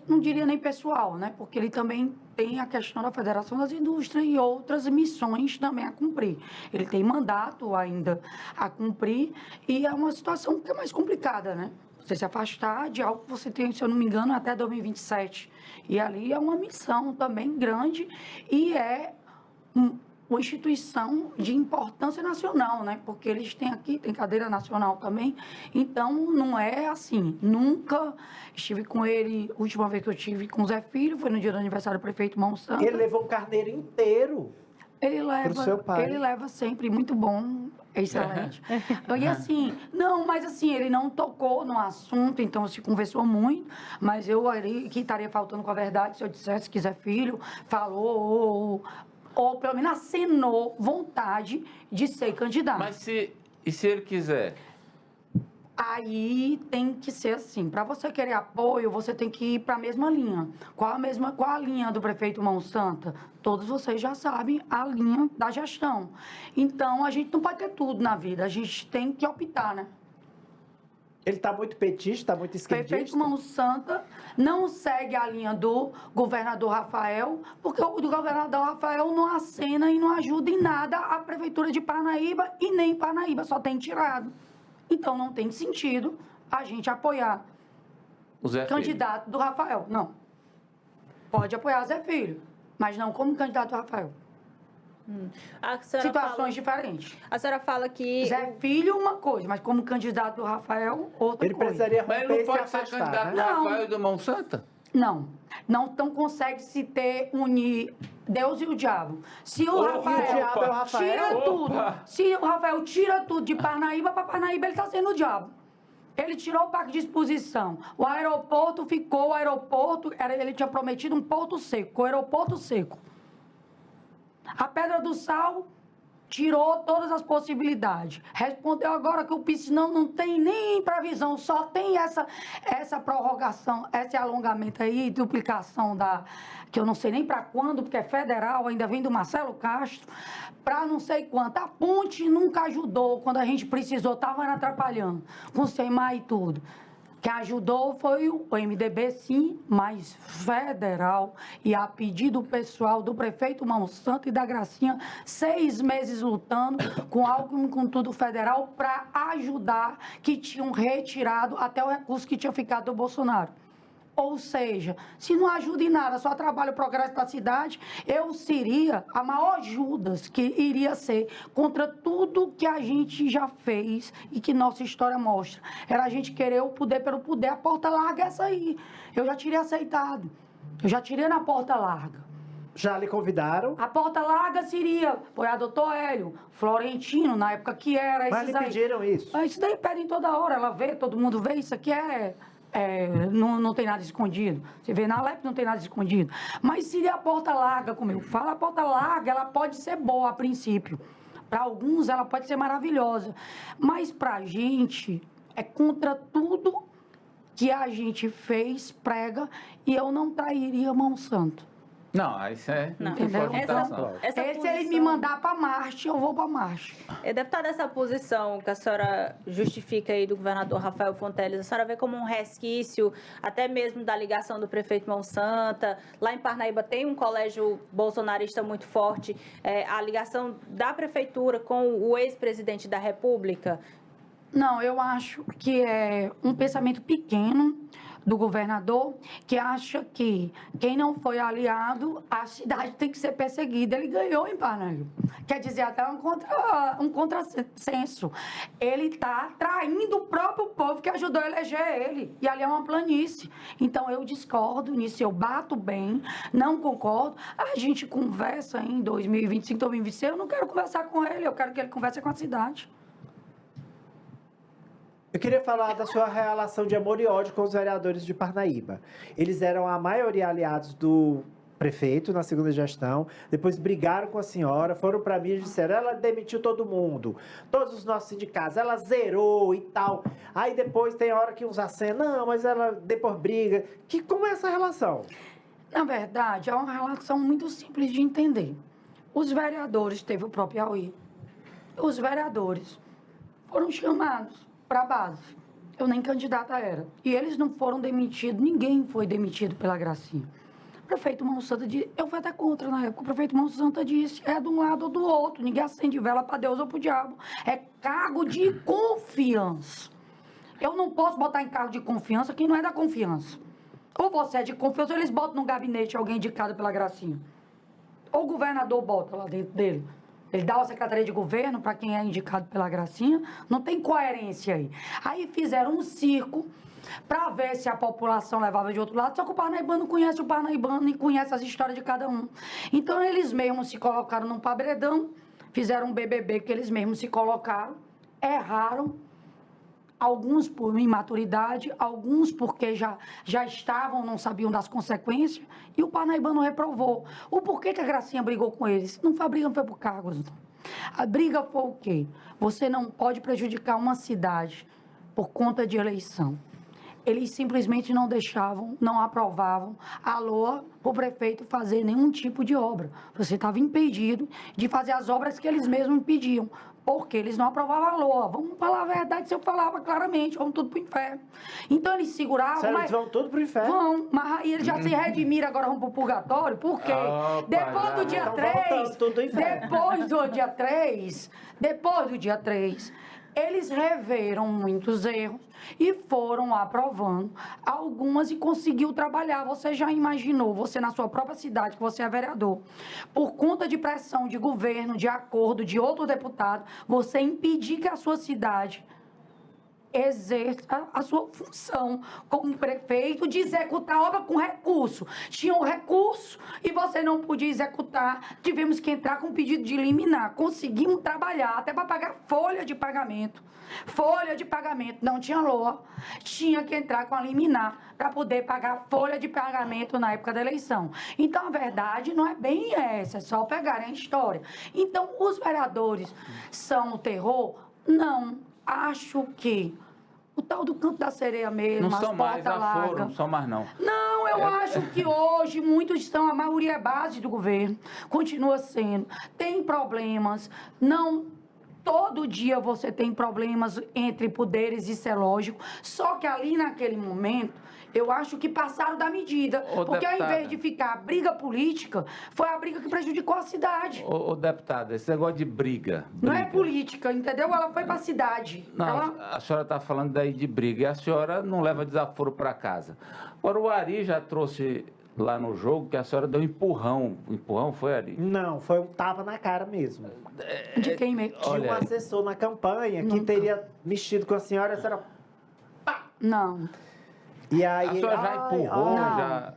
não diria nem pessoal, né? Porque ele também tem a questão da Federação das Indústrias e outras missões também a cumprir. Ele tem mandato ainda a cumprir e é uma situação que é mais complicada, né? Você se afastar de algo que você tem, se eu não me engano, até 2027. E ali é uma missão também grande e é uma instituição de importância nacional, né? Porque eles têm aqui, tem cadeira nacional também. Então, não é assim. Nunca estive com ele, a última vez que eu estive com o Zé Filho, foi no dia do aniversário do prefeito Mão Santa. Ele levou um carneiro inteiro. Pro seu pai. Ele leva sempre, muito bom, excelente. E assim, mas assim, ele não tocou no assunto, então se conversou muito, mas eu ali, que estaria faltando com a verdade se eu dissesse que Zé Filho falou, ou pelo menos acenou vontade de ser candidato. Mas e se ele quiser? Aí tem que ser assim, para você querer apoio, você tem que ir para a mesma linha. Qual a linha do prefeito Mão Santa? Todos vocês já sabem a linha da gestão. Então, a gente não pode ter tudo na vida, a gente tem que optar, né? Ele está muito petista, está muito O esquerdista. prefeito Mão Santa não segue a linha do governador Rafael, porque o do governador Rafael não acena e não ajuda em nada a prefeitura de Parnaíba e nem Parnaíba, só tem tirado. Então, não tem sentido a gente apoiar O Zé o candidato do Rafael. Não. Pode apoiar Zé Filho, mas não como candidato do Rafael. A senhora Situações diferentes. A senhora fala que... Zé Filho, uma coisa, mas como candidato do Rafael, outra Ele coisa. precisaria Mas romper ele e não se pode ser afastar, candidato do né? Não. Rafael e do Mão Santa? Não consegue se unir Deus e o diabo. Se o O Rafael diabo é o Rafael? tira Opa! tudo, se o Rafael tira tudo de Parnaíba para Parnaíba, ele está sendo o diabo. Ele tirou o parque de exposição. O aeroporto ficou, ele tinha prometido um porto seco, o aeroporto seco. A Pedra do Sal tirou todas as possibilidades. Respondeu agora que o piscinão não tem nem previsão, só tem essa prorrogação, esse alongamento aí, duplicação que eu não sei nem para quando, porque é federal, ainda vem do Marcelo Castro, para não sei quanto. A ponte nunca ajudou quando a gente precisou, estava atrapalhando, com o SEMAI e tudo. Quem ajudou foi o MDB, sim, mas federal. E a pedido pessoal do prefeito Monsanto e da Gracinha, 6 meses lutando com Alckmin, com tudo federal, para ajudar, que tinham retirado até o recurso que tinha ficado do Bolsonaro. Ou seja, se não ajuda em nada, só trabalha o progresso da cidade, eu seria a maior Judas que iria ser contra tudo que a gente já fez e que nossa história mostra. Era a gente querer o poder pelo poder, a porta larga é essa aí. Eu já teria aceitado. Eu já tirei na porta larga. Já lhe convidaram? A porta larga seria, foi a doutor Hélio, Florentino, na época que era. Mas lhe pediram isso? Mas isso daí pedem toda hora, ela vê, todo mundo vê, isso aqui não tem nada escondido. Você vê na LEP, não tem nada escondido. Mas seria a porta larga, como eu falo, a porta larga, ela pode ser boa a princípio. Para alguns, ela pode ser maravilhosa. Mas para a gente, é contra tudo que a gente fez, prega, e eu não trairia Monsanto. Não, isso é Entendeu? Se ele me mandar para Marte, eu vou para Marte. Deputada, essa posição que a senhora justifica aí do governador Rafael Fonteles, a senhora vê como um resquício, até mesmo da ligação do prefeito Monsanto. Lá em Parnaíba tem um colégio bolsonarista muito forte, a ligação da prefeitura com o ex-presidente da República? Não, eu acho que é um pensamento pequeno do governador, que acha que quem não foi aliado, a cidade tem que ser perseguida. Ele ganhou em Parnaíba. Quer dizer, até um contrassenso. Ele está traindo o próprio povo que ajudou a eleger ele. E ali é uma planície. Então, eu discordo nisso, eu bato bem, não concordo. A gente conversa em 2025, 2026, eu não quero conversar com ele, eu quero que ele converse com a cidade. Eu queria falar da sua relação de amor e ódio com os vereadores de Parnaíba. Eles eram a maioria aliados do prefeito na segunda gestão, depois brigaram com a senhora, foram para mim e disseram, ela demitiu todo mundo, todos os nossos sindicatos, ela zerou e tal. Aí depois tem hora que uns acenam, não, mas ela depois briga. Como é essa relação? Na verdade, é uma relação muito simples de entender. Os vereadores, teve o próprio Piauí, os vereadores foram chamados para a base. Eu nem candidata era. E eles não foram demitidos, ninguém foi demitido pela Gracinha. O prefeito Monsanto disse, eu fui até contra na época, o prefeito Monsanto disse, é de um lado ou do outro, ninguém acende vela para Deus ou para o diabo. É cargo de confiança. Eu não posso botar em cargo de confiança quem não é da confiança. Ou você é de confiança, ou eles botam no gabinete alguém indicado pela Gracinha. Ou o governador bota lá dentro dele. Ele dá a secretaria de governo para quem é indicado pela Gracinha. Não tem coerência aí. Aí fizeram um circo para ver se a população levava de outro lado. Só que o parnaibano não conhece o parnaibano e conhece as histórias de cada um. Então, eles mesmos se colocaram num paredão, fizeram um BBB que eles mesmos se colocaram, erraram. Alguns por imaturidade, alguns porque já estavam, não sabiam das consequências, e o parnaibano reprovou. O porquê que a Gracinha brigou com eles? Não foi a briga, não foi por cargos. A briga foi o quê? Você não pode prejudicar uma cidade por conta de eleição. Eles simplesmente não deixavam, não aprovavam a LOA para o prefeito fazer nenhum tipo de obra. Você estava impedido de fazer as obras que eles mesmos pediam, porque eles não aprovavam a LOA. Vamos falar a verdade, se eu falava claramente, vamos tudo para o inferno. Então eles seguravam... Sério, eles vão tudo para o inferno? Vão, mas aí eles já se redimiram, agora vão para o purgatório, por quê? Depois do dia 3, depois do dia 3, eles reveram muitos erros e foram aprovando algumas e conseguiu trabalhar. Você já imaginou, você na sua própria cidade, que você é vereador, por conta de pressão de governo, de acordo de outro deputado, você impedir que a sua cidade exerça a sua função como prefeito de executar a obra com recurso. Tinha um recurso e você não podia executar. Tivemos que entrar com pedido de liminar. Conseguimos trabalhar até para pagar folha de pagamento. Folha de pagamento, não tinha LOA. Tinha que entrar com a liminar para poder pagar folha de pagamento na época da eleição. Então, a verdade não é bem essa, é só pegarem a história. Então, os vereadores são o terror? Não. Acho que o tal do Canto da Sereia mesmo, não as são mais, portas já foram, largas. não são mais não. Não, eu acho que hoje muitos estão, a maioria é base do governo, continua sendo, tem problemas, não Todo dia você tem problemas entre poderes, isso é lógico. Só que ali naquele momento, eu acho que passaram da medida. Porque ao invés de ficar a briga política, foi a briga que prejudicou a cidade. Ô, deputada, esse negócio de briga. Não é política, entendeu? Ela foi pra cidade. Não, a senhora está falando daí de briga e a senhora não leva desaforo para casa. Agora, o Ari já trouxe lá no jogo que a senhora deu um empurrão. O empurrão foi, Ari? Não, foi um tapa na cara mesmo. De quem mesmo? De um assessor na campanha que teria mexido com a senhora pá! Não. E aí, a senhora já empurrou, não. já...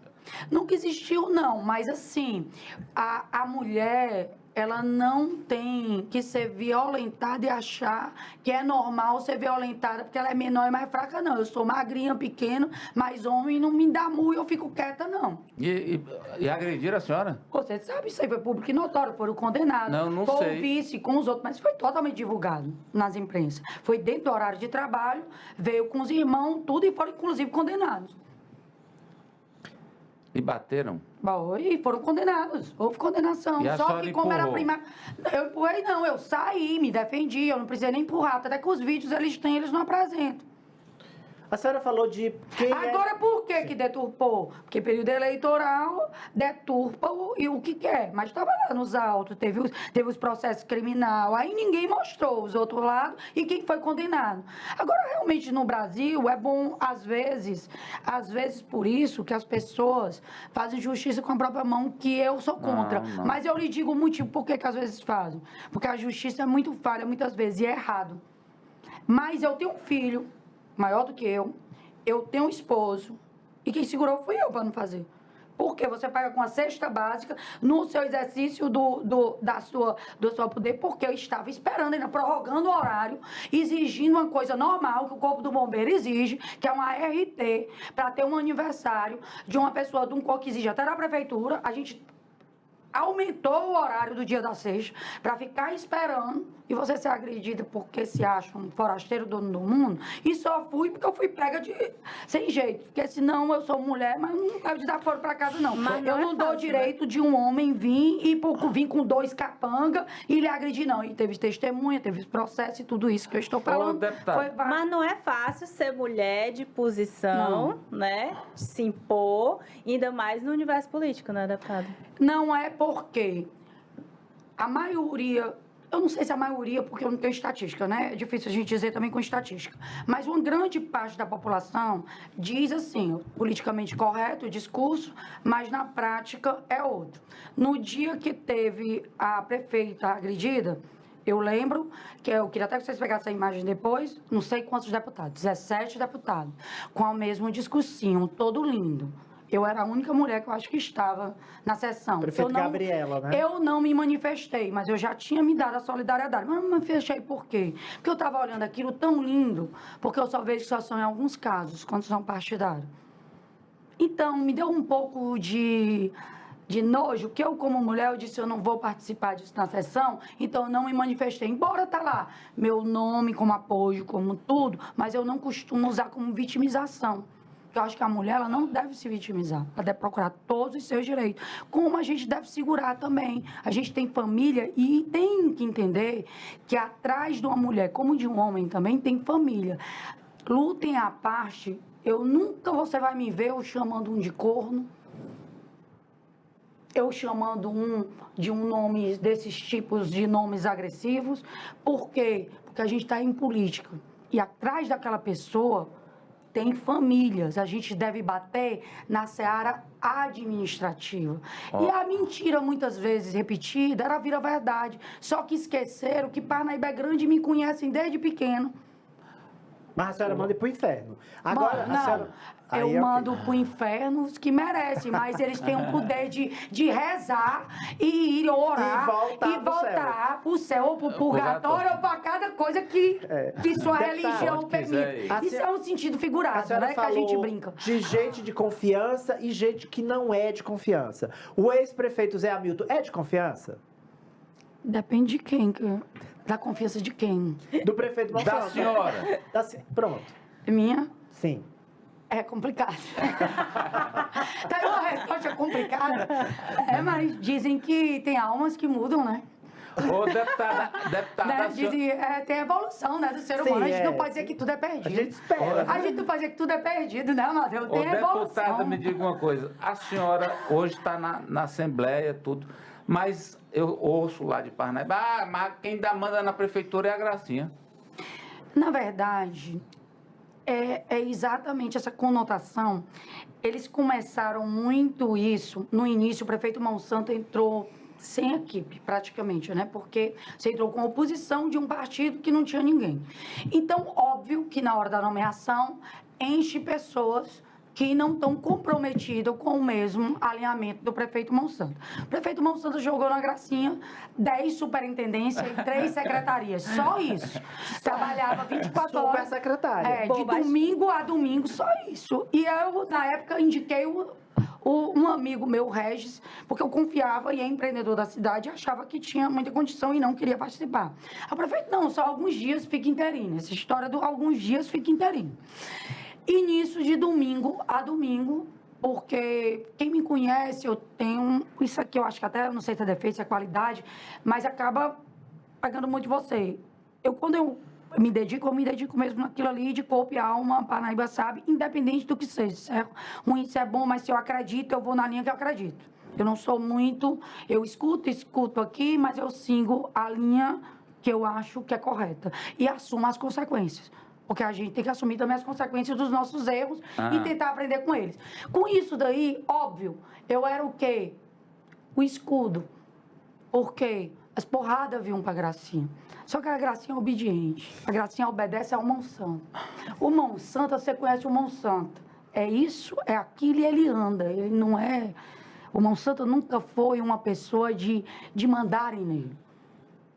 Nunca existiu, não. Mas, assim, a mulher, ela não tem que ser violentada e achar que é normal ser violentada porque ela é menor e mais fraca, não. Eu sou magrinha, pequena, mas homem não me dá murro e eu fico quieta, não. E agrediram a senhora? Você sabe, isso aí foi público e notório, foram condenados. Não foi sei. o vice com os outros, mas foi totalmente divulgado nas imprensas. Foi dentro do horário de trabalho, veio com os irmãos, tudo, e foram, inclusive, condenados. E bateram? Bom, e foram condenados. Houve condenação. E a Só senhora que como era empurrou? prima. Eu empurrei, não, eu saí, me defendi, eu não precisei nem empurrar. Até que os vídeos eles têm, eles não apresentam. a senhora falou de quem Agora, por que deturpou? Porque período eleitoral deturpa o que quer. Mas estava lá nos autos, teve os processos criminal, aí ninguém mostrou os outros lados e quem foi condenado. Agora, realmente, no Brasil, é bom, às vezes por isso que as pessoas fazem justiça com a própria mão, que eu sou contra. Não. Mas eu lhe digo o motivo por que às vezes fazem. Porque a justiça é muito falha, muitas vezes, e é errado. Mas eu tenho um filho maior do que eu tenho um esposo, e quem segurou fui eu para não fazer. Porque você paga com a cesta básica no seu exercício do seu poder, porque eu estava esperando, ainda prorrogando o horário, exigindo uma coisa normal que o Corpo do Bombeiro exige, que é uma RT, para ter um aniversário de uma pessoa de um corpo que exige até na prefeitura. A gente aumentou o horário do dia da sexta para ficar esperando e você ser agredida porque se acha um forasteiro dono do mundo. E só fui porque eu fui pega sem jeito. Porque senão eu sou mulher, mas não levo desaforo para casa, não. Mas eu não dou direito de um homem vir com 2 capangas e lhe agredir, não. E teve testemunha, teve processo e tudo isso que eu estou falando. Mas não é fácil ser mulher de posição, né? Se impor, ainda mais no universo político, né, deputada? Não é porque a maioria, eu não sei se a maioria, porque eu não tenho estatística, né? É difícil a gente dizer também com estatística. Mas uma grande parte da população diz assim, politicamente correto o discurso, mas na prática é outro. No dia que teve a prefeita agredida, eu lembro que eu queria até que vocês pegassem a imagem depois, não sei quantos deputados, 17 deputados, com o mesmo discursinho, todo lindo. Eu era a única mulher que eu acho que estava na sessão. Prefeito Gabriela, né? Eu não me manifestei, mas eu já tinha me dado a solidariedade. Mas não me manifestei por quê? Porque eu estava olhando aquilo tão lindo, porque eu só vejo que só são em alguns casos, quando são partidários. Então, me deu um pouco de nojo, que eu, como mulher, eu disse, eu não vou participar disso na sessão, então eu não me manifestei. Embora tá lá meu nome como apoio, como tudo, mas eu não costumo usar como vitimização. Eu acho que a mulher ela não deve se vitimizar, ela deve procurar todos os seus direitos. Como a gente deve segurar também. A gente tem família e tem que entender que atrás de uma mulher, como de um homem também, tem família. Lutem à parte, você vai me ver eu chamando um de corno, eu chamando de um nome, desses tipos de nomes agressivos. Por quê? Porque a gente está em política. E atrás daquela pessoa tem famílias. A gente deve bater na seara administrativa. E a mentira, muitas vezes repetida, ela vira verdade. Só que esqueceram que Parnaíba é grande e me conhecem desde pequeno. Mas a senhora manda ir pro inferno. Agora, não, a senhora... eu mando pro inferno os que merecem, mas eles têm o poder de rezar e ir orar E voltar pro céu ou pro purgatório ou pra cada coisa que sua religião permite. Isso é um sentido figurado, né? Que a gente brinca. De gente de confiança e gente que não é de confiança. O ex-prefeito Zé Hamilton é de confiança? Depende de quem. Da confiança de quem? Do prefeito Bolsonaro. Da senhora. Pronto. Minha? Sim. É complicado. Tá aí uma resposta complicada. Mas dizem que tem almas que mudam, né? Ô, deputada, Né? a senhora- Tem evolução, né, do ser humano. Sim, A gente não é. pode dizer que tudo é perdido. A gente espera. A gente não pode dizer que tudo é perdido, né, Amadeu? Ô, Tem evolução. deputada, me diga uma coisa. A senhora hoje está na Assembleia, tudo, mas eu ouço lá de Parnaíba, mas quem ainda manda na prefeitura é a Gracinha. Na verdade, é exatamente essa conotação. Eles começaram muito isso. No início, o prefeito Monsanto entrou sem equipe, praticamente, né? Porque você entrou com oposição de um partido que não tinha ninguém. Então, óbvio que na hora da nomeação, enche pessoas que não estão comprometidas com o mesmo alinhamento do prefeito Monsanto. O prefeito Monsanto jogou na Gracinha 10 superintendências e 3 secretarias. Só isso. Trabalhava 24 horas. Super secretária. De domingo a domingo, só isso. E eu, na época, indiquei um amigo meu, o Regis, porque eu confiava e é empreendedor da cidade, achava que tinha muita condição e não queria participar. O prefeito, não, só alguns dias fica interino. Essa história do alguns dias fica interino. E nisso, de domingo a domingo, porque quem me conhece, eu tenho... Isso aqui eu acho que até, não sei se é defeito, se é qualidade, mas acaba pegando muito de você. Quando eu me dedico mesmo naquilo ali, de corpo e alma, Parnaíba sabe, independente do que seja. Se é ruim, se é bom, mas se eu acredito, eu vou na linha que eu acredito. Eu não sou muito... Eu escuto aqui, mas eu sigo a linha que eu acho que é correta. E assumo as consequências. Porque a gente tem que assumir também as consequências dos nossos erros e tentar aprender com eles. Com isso daí, óbvio, eu era o quê? O escudo. Porque as porradas vinham pra Gracinha. Só que a Gracinha é obediente. A Gracinha obedece ao Monsanto. O Monsanto, você conhece o Monsanto. É isso, é aquilo e ele anda. Ele não é... O Monsanto nunca foi uma pessoa de mandarem nele.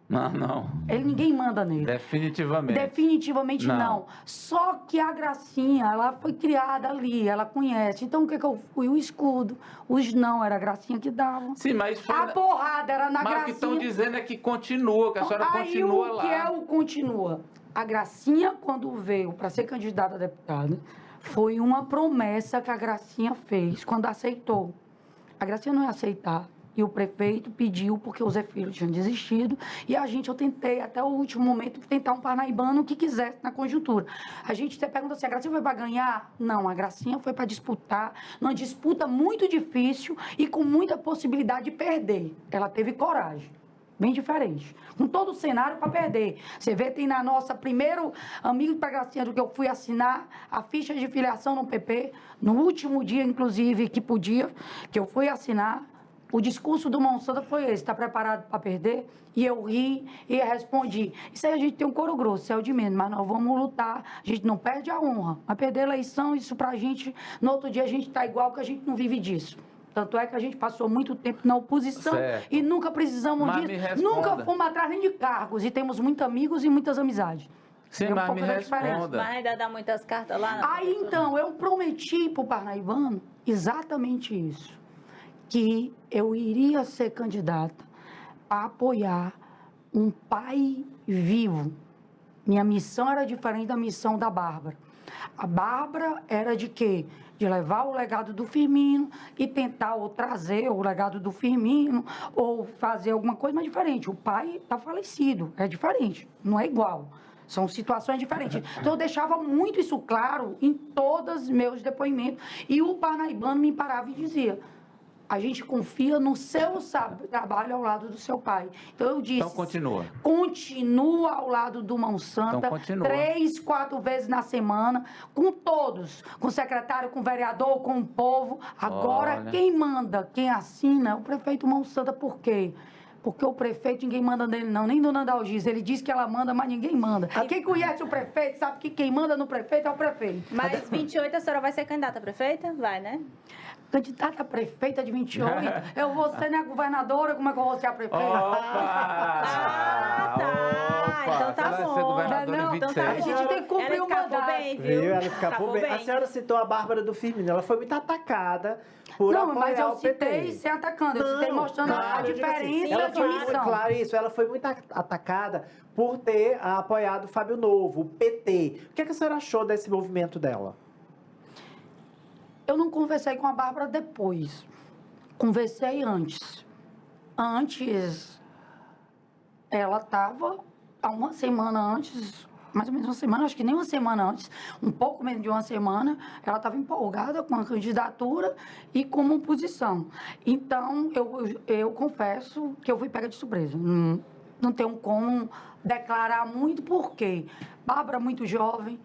Não. Ninguém manda nele. Definitivamente. Definitivamente não. Só que a Gracinha, ela foi criada ali, ela conhece. Então, o que eu fui? O escudo. Os não, era a Gracinha que dava. Sim, mas... A porrada era na Mas Gracinha. o que estão dizendo é que continua, que a senhora continua lá. Aí o que é o continua? A Gracinha, quando veio para ser candidata a deputada, foi uma promessa que a Gracinha fez quando aceitou. A Gracinha não ia aceitar. E o prefeito pediu, porque o Zé Filho tinha desistido, e eu tentei até o último momento tentar um parnaibano que quisesse na conjuntura. Você pergunta assim, a Gracinha foi para ganhar? Não, a Gracinha foi para disputar, numa disputa muito difícil e com muita possibilidade de perder. Ela teve coragem. Bem diferente. Com todo o cenário para perder. Você vê, tem na nossa primeiro amigo para Gracinha do que eu fui assinar a ficha de filiação no PP, no último dia, inclusive, que eu fui assinar. O discurso do Monsanto foi esse, está preparado para perder? E eu ri e respondi. Isso aí a gente tem um coro grosso, é o de menos, mas nós vamos lutar. A gente não perde a honra. Mas perder a eleição, isso pra gente, no outro dia a gente está igual, que a gente não vive disso. Tanto é que a gente passou muito tempo na oposição e nunca precisamos disso. Nunca fomos atrás nem de cargos. E temos muitos amigos e muitas amizades. Sim, mas me responda. Mas ainda dá muitas cartas lá. Aí então, eu prometi para o parnaibano exatamente isso. Que eu iria ser candidata a apoiar um pai vivo. Minha missão era diferente da missão da Bárbara. A Bárbara era de quê? De levar o legado do Firmino e tentar ou trazer o legado do Firmino ou fazer alguma coisa mais diferente. O pai está falecido, é diferente, não é igual. São situações diferentes. Então, eu deixava muito isso claro em todos os meus depoimentos. E o parnaibano me parava e dizia... A gente confia no seu trabalho ao lado do seu pai. Então, eu disse... Então, continua. Continua ao lado do Monsanto. Então, continua. 3, 4 vezes na semana, com todos. Com o secretário, com o vereador, com o povo. Agora, Olha. quem manda, quem assina é o prefeito Monsanto. Por quê? Porque o prefeito, ninguém manda nele, não. Nem Dona Dalgisa. Ele diz que ela manda, mas ninguém manda. Quem conhece o prefeito sabe que quem manda no prefeito é o prefeito. Mas 28 a senhora vai ser candidata a prefeita? Vai, né? Candidata a prefeita de 28, eu vou ser a governadora, como é que eu vou ser a prefeita? Opa! Então tá Ela vai bom. ser governadora Não, em então tá 27. A gente tem que cumprir ela o escapou mandato. bem, viu? Viu? Ela escapou bem. A senhora citou a Bárbara do Firmino. Ela foi muito atacada por Não, mas apoiar eu o PT. citei sem atacando, eu citei mostrando a claro, eu digo assim, diferença ela de foi missão. claro isso, ela foi muito atacada por ter apoiado o Fábio Novo, o PT. O que a senhora achou desse movimento dela? Eu não conversei com a Bárbara depois. Conversei antes. Antes ela estava há uma semana antes, mais ou menos uma semana, acho que nem uma semana antes, um pouco menos de uma semana, ela estava empolgada com a candidatura e com uma posição. Então, eu confesso que eu fui pega de surpresa. Não tenho como declarar muito, porque Bárbara, muito jovem,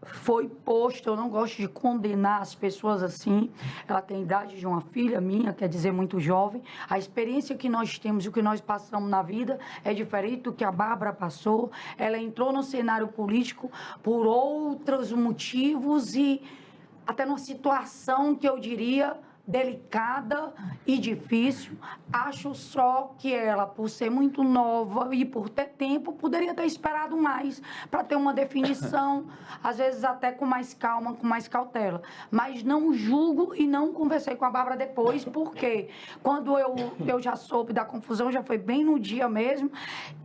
foi posta, eu não gosto de condenar as pessoas assim, ela tem a idade de uma filha minha, quer dizer, muito jovem, a experiência que nós temos e o que nós passamos na vida é diferente do que a Bárbara passou, ela entrou no cenário político por outros motivos e até numa situação que eu diria delicada e difícil. Acho só que ela, por ser muito nova e por ter tempo, poderia ter esperado mais para ter uma definição, às vezes até com mais calma, com mais cautela. Mas não julgo e não conversei com a Bárbara depois, porque quando eu já soube da confusão, já foi bem no dia mesmo,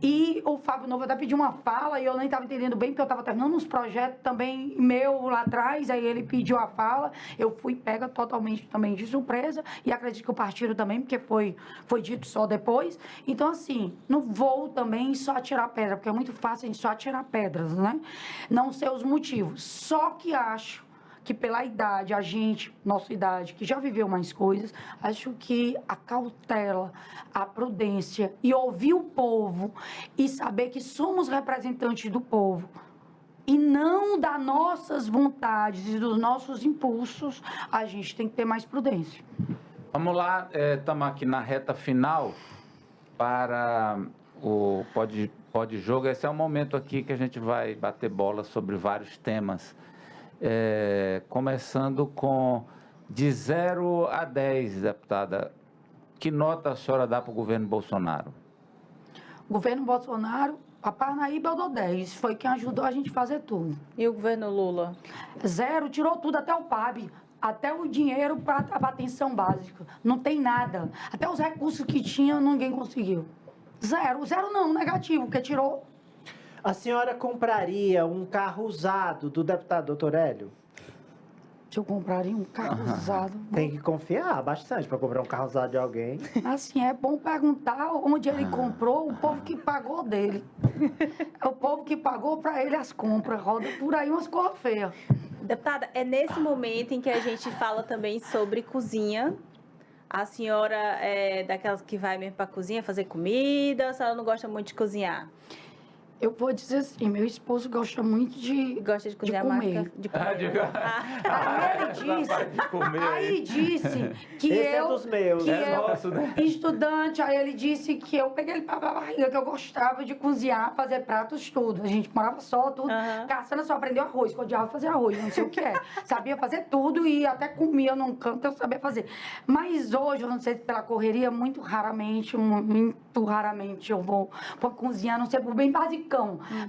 e o Fábio Novo até pediu uma fala e eu nem estava entendendo bem, porque eu estava terminando uns projetos também meu lá atrás, aí ele pediu a fala, eu fui pega totalmente também de surpresa, e acredito que o partido também, porque foi dito só depois. Então, assim, não vou também só atirar pedra, porque é muito fácil a gente só atirar pedras, né? Não sei os motivos. Só que acho que pela idade, nossa idade, que já viveu mais coisas, acho que a cautela, a prudência e ouvir o povo e saber que somos representantes do povo, e não das nossas vontades e dos nossos impulsos, a gente tem que ter mais prudência. Vamos lá, estamos aqui na reta final para o Pode Jogo. Esse é o momento aqui que a gente vai bater bola sobre vários temas. Começando com de 0 a 10, deputada, que nota a senhora dá para o governo Bolsonaro? O governo Bolsonaro, a Parnaíba eu dou 10, foi quem ajudou a gente a fazer tudo. E o governo Lula? 0, tirou tudo, até o PAB, até o dinheiro para a atenção básica. Não tem nada. Até os recursos que tinha, ninguém conseguiu. 0 não, negativo, porque tirou. A senhora compraria um carro usado do deputado Doutor Hélio? Se eu compraria um carro usado... Tem que confiar bastante para comprar um carro usado de alguém. Assim, é bom perguntar onde ele comprou, o povo que pagou dele. É o povo que pagou para ele as compras. Roda por aí umas coisas feias. Deputada, é nesse momento em que a gente fala também sobre cozinha. A senhora é daquelas que vai mesmo para a cozinha fazer comida, ou a senhora não gosta muito de cozinhar? Eu vou dizer assim, meu esposo gosta muito de Gosta de cozinhar comer. De comer. Aí ele disse que Esse é eu, dos meus. que É eu, nosso, né? estudante, aí ele disse que eu peguei ele pra barriga, que eu gostava de cozinhar, fazer pratos, tudo. A gente morava só, tudo. Caçana só aprendeu arroz, que eu odiava fazer arroz, não sei o que é. Sabia fazer tudo e até comia num canto, eu sabia fazer. Mas hoje, eu não sei se pela correria, muito raramente eu vou cozinhar, não sei, por bem basicão.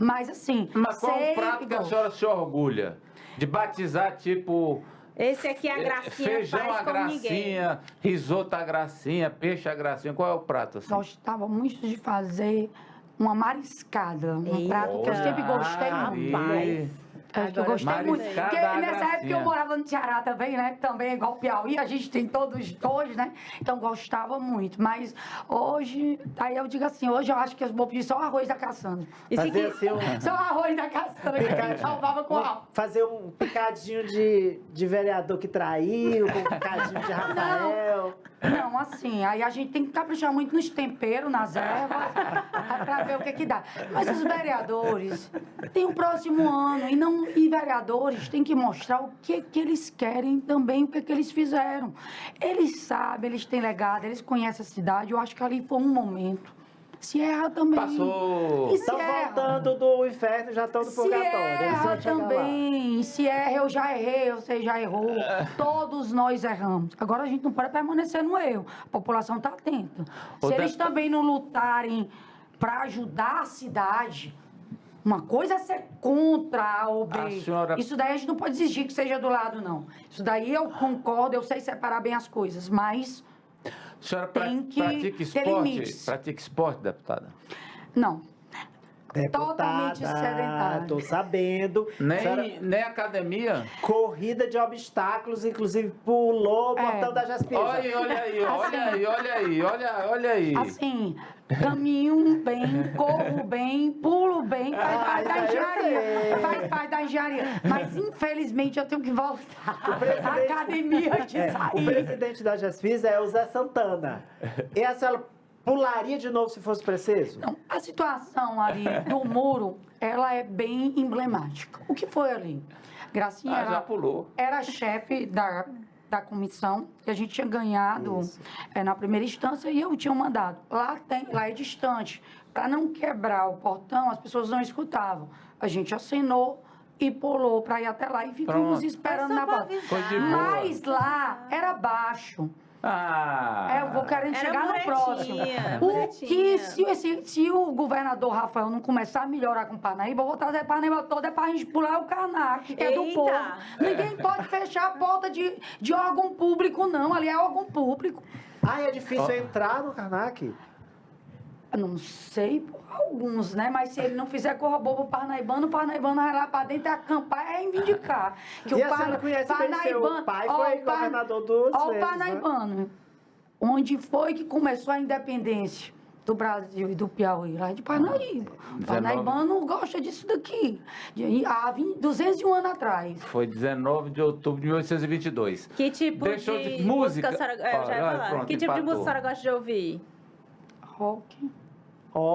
Mas assim, Mas qual o prato que a senhora se orgulha? De batizar, tipo... Esse aqui é a gracinha, feijão faz a como ninguém. gracinha, risoto a gracinha, peixe a gracinha. Qual é o prato assim? gostava muito de fazer uma mariscada, um prato que eu sempre gostei muito. Rapaz. Eu Agora gostei muito. mariscada Porque à nessa época gracinha. eu morava no Ceará também, né? Também igual Piauí, a gente tem todos dois, né? Então gostava muito. Mas hoje, aí eu digo assim, hoje eu acho que eu vou pedir só o arroz da Cassandra. Fazer assim Só o arroz da Cassandra, que a gente salvava com álcool. fazer um picadinho de vereador que traiu, com um picadinho de Rafael. Não, assim, aí a gente tem que caprichar muito nos temperos, nas ervas, pra ver o que dá. Mas os vereadores têm o próximo ano e vereadores têm que mostrar o que eles querem também, o que eles fizeram. Eles sabem, eles têm legado, eles conhecem a cidade. Eu acho que ali foi um momento. Se erra também. Passou. E se Estão erra. voltando do inferno, já estão no Se purgatório. Eles erra vão chegar lá. também, se erra, eu já errei, você já errou, todos nós erramos. Agora a gente não pode permanecer no erro, a população está atenta. Se eles também não lutarem para ajudar a cidade, uma coisa é ser contra A ou B. A senhora- Isso daí a gente não pode exigir que seja do lado, não. Isso daí eu concordo, eu sei separar bem as coisas, mas A senhora tem que pratica ter esporte? limites. Pratica esporte, deputada? não. Totalmente sedentária. Tô sabendo. Senhora, Nem academia? corrida de obstáculos, inclusive pulou o portão da Jaspisa. Olha aí. Assim, caminho bem, corro bem, pulo bem, faz parte da isso aí eu engenharia. sei. Faz parte da engenharia. Mas, infelizmente, eu tenho que voltar presidente- à academia de O sair. presidente da Jaspisa é o Zé Santana. E a senhora pularia de novo se fosse preciso? Não, a situação ali do muro, ela é bem emblemática. O que foi ali? Gracinha Já pulou. era chefe da comissão, que a gente tinha ganhado na primeira instância e eu tinha um mandado. Lá é distante. Para não quebrar o portão, as pessoas não escutavam. A gente assinou e pulou para ir até lá e ficamos Pronto. esperando Foi só na pra porta. avisar. Foi de boa. Mas lá era baixo. Eu vou querendo Era chegar no muretinha, próximo. muretinha. Se o governador Rafael não começar a melhorar com Parnaíba, eu vou trazer Parnaíba toda para a gente pular o Karnak, que é do Eita! povo. Ninguém pode fechar a porta de órgão público, não. Ali é órgão público. É difícil entrar no Karnak? Eu não sei por alguns, né? Mas se ele não fizer corrobor pro Parnaibano, o Parnaibano vai lá para dentro acampar e reivindicar. Que E a senhora conhece bem seu pai, foi governador duas Ó, o vezes, né? Parnaibano, onde foi que começou a independência do Brasil e do Piauí? Lá de Parnaíba. O Parnaibano gosta disso daqui. Há 201 anos atrás. Foi 19 de outubro de 1822. Que tipo Deixou de música? a senhora, eu já ia Olha, falar. pronto, Que tipo de empatou. música a senhora gosta de ouvir? Rock,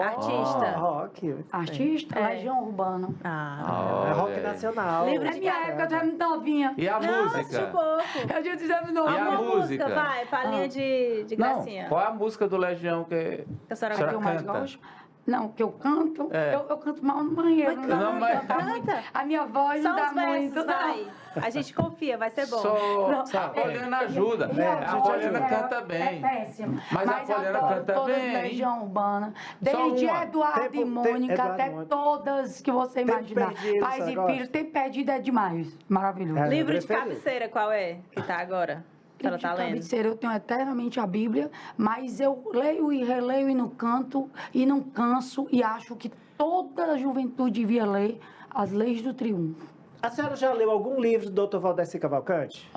Artista. Rock. muito bem. artista, É. Legião Urbana. Ah. É rock Olha. nacional. Livre Na de minha cada. época, eu era muito novinha. E a Não, música? assistiu pouco. Eu já dizia E a Uma música, música? vai, palhinha de Não, gracinha. qual é a música do Legião que Que a senhora A senhora que eu mais canta? gosto. Não, que eu canto, É. eu canto mal no banheiro. Não dá Não, pra mas- cantar muito. Canta. A minha voz Só não dá os versos, muito. vai. A gente confia, vai ser bom. Só a Poliana ajuda. A Poliana canta bem. É péssimo. Mas a Poliana adoro canta todas bem. da Legião Urbana. Só Desde uma. Eduardo e Mônica Eduardo até e Mônica. todas que você Tempo imaginar. Perdido, Pais você e gosta? filhos. Tem perdido é demais. Maravilhoso. É. Livro de preferido. cabeceira, qual é que tá agora? Que ela Livro tá de lendo? cabeceira, eu tenho eternamente a Bíblia, mas eu leio e releio e não canto e não canso e acho que toda a juventude devia ler As Leis do Triunfo. A senhora já leu algum livro do Dr. Valdeci Cavalcante?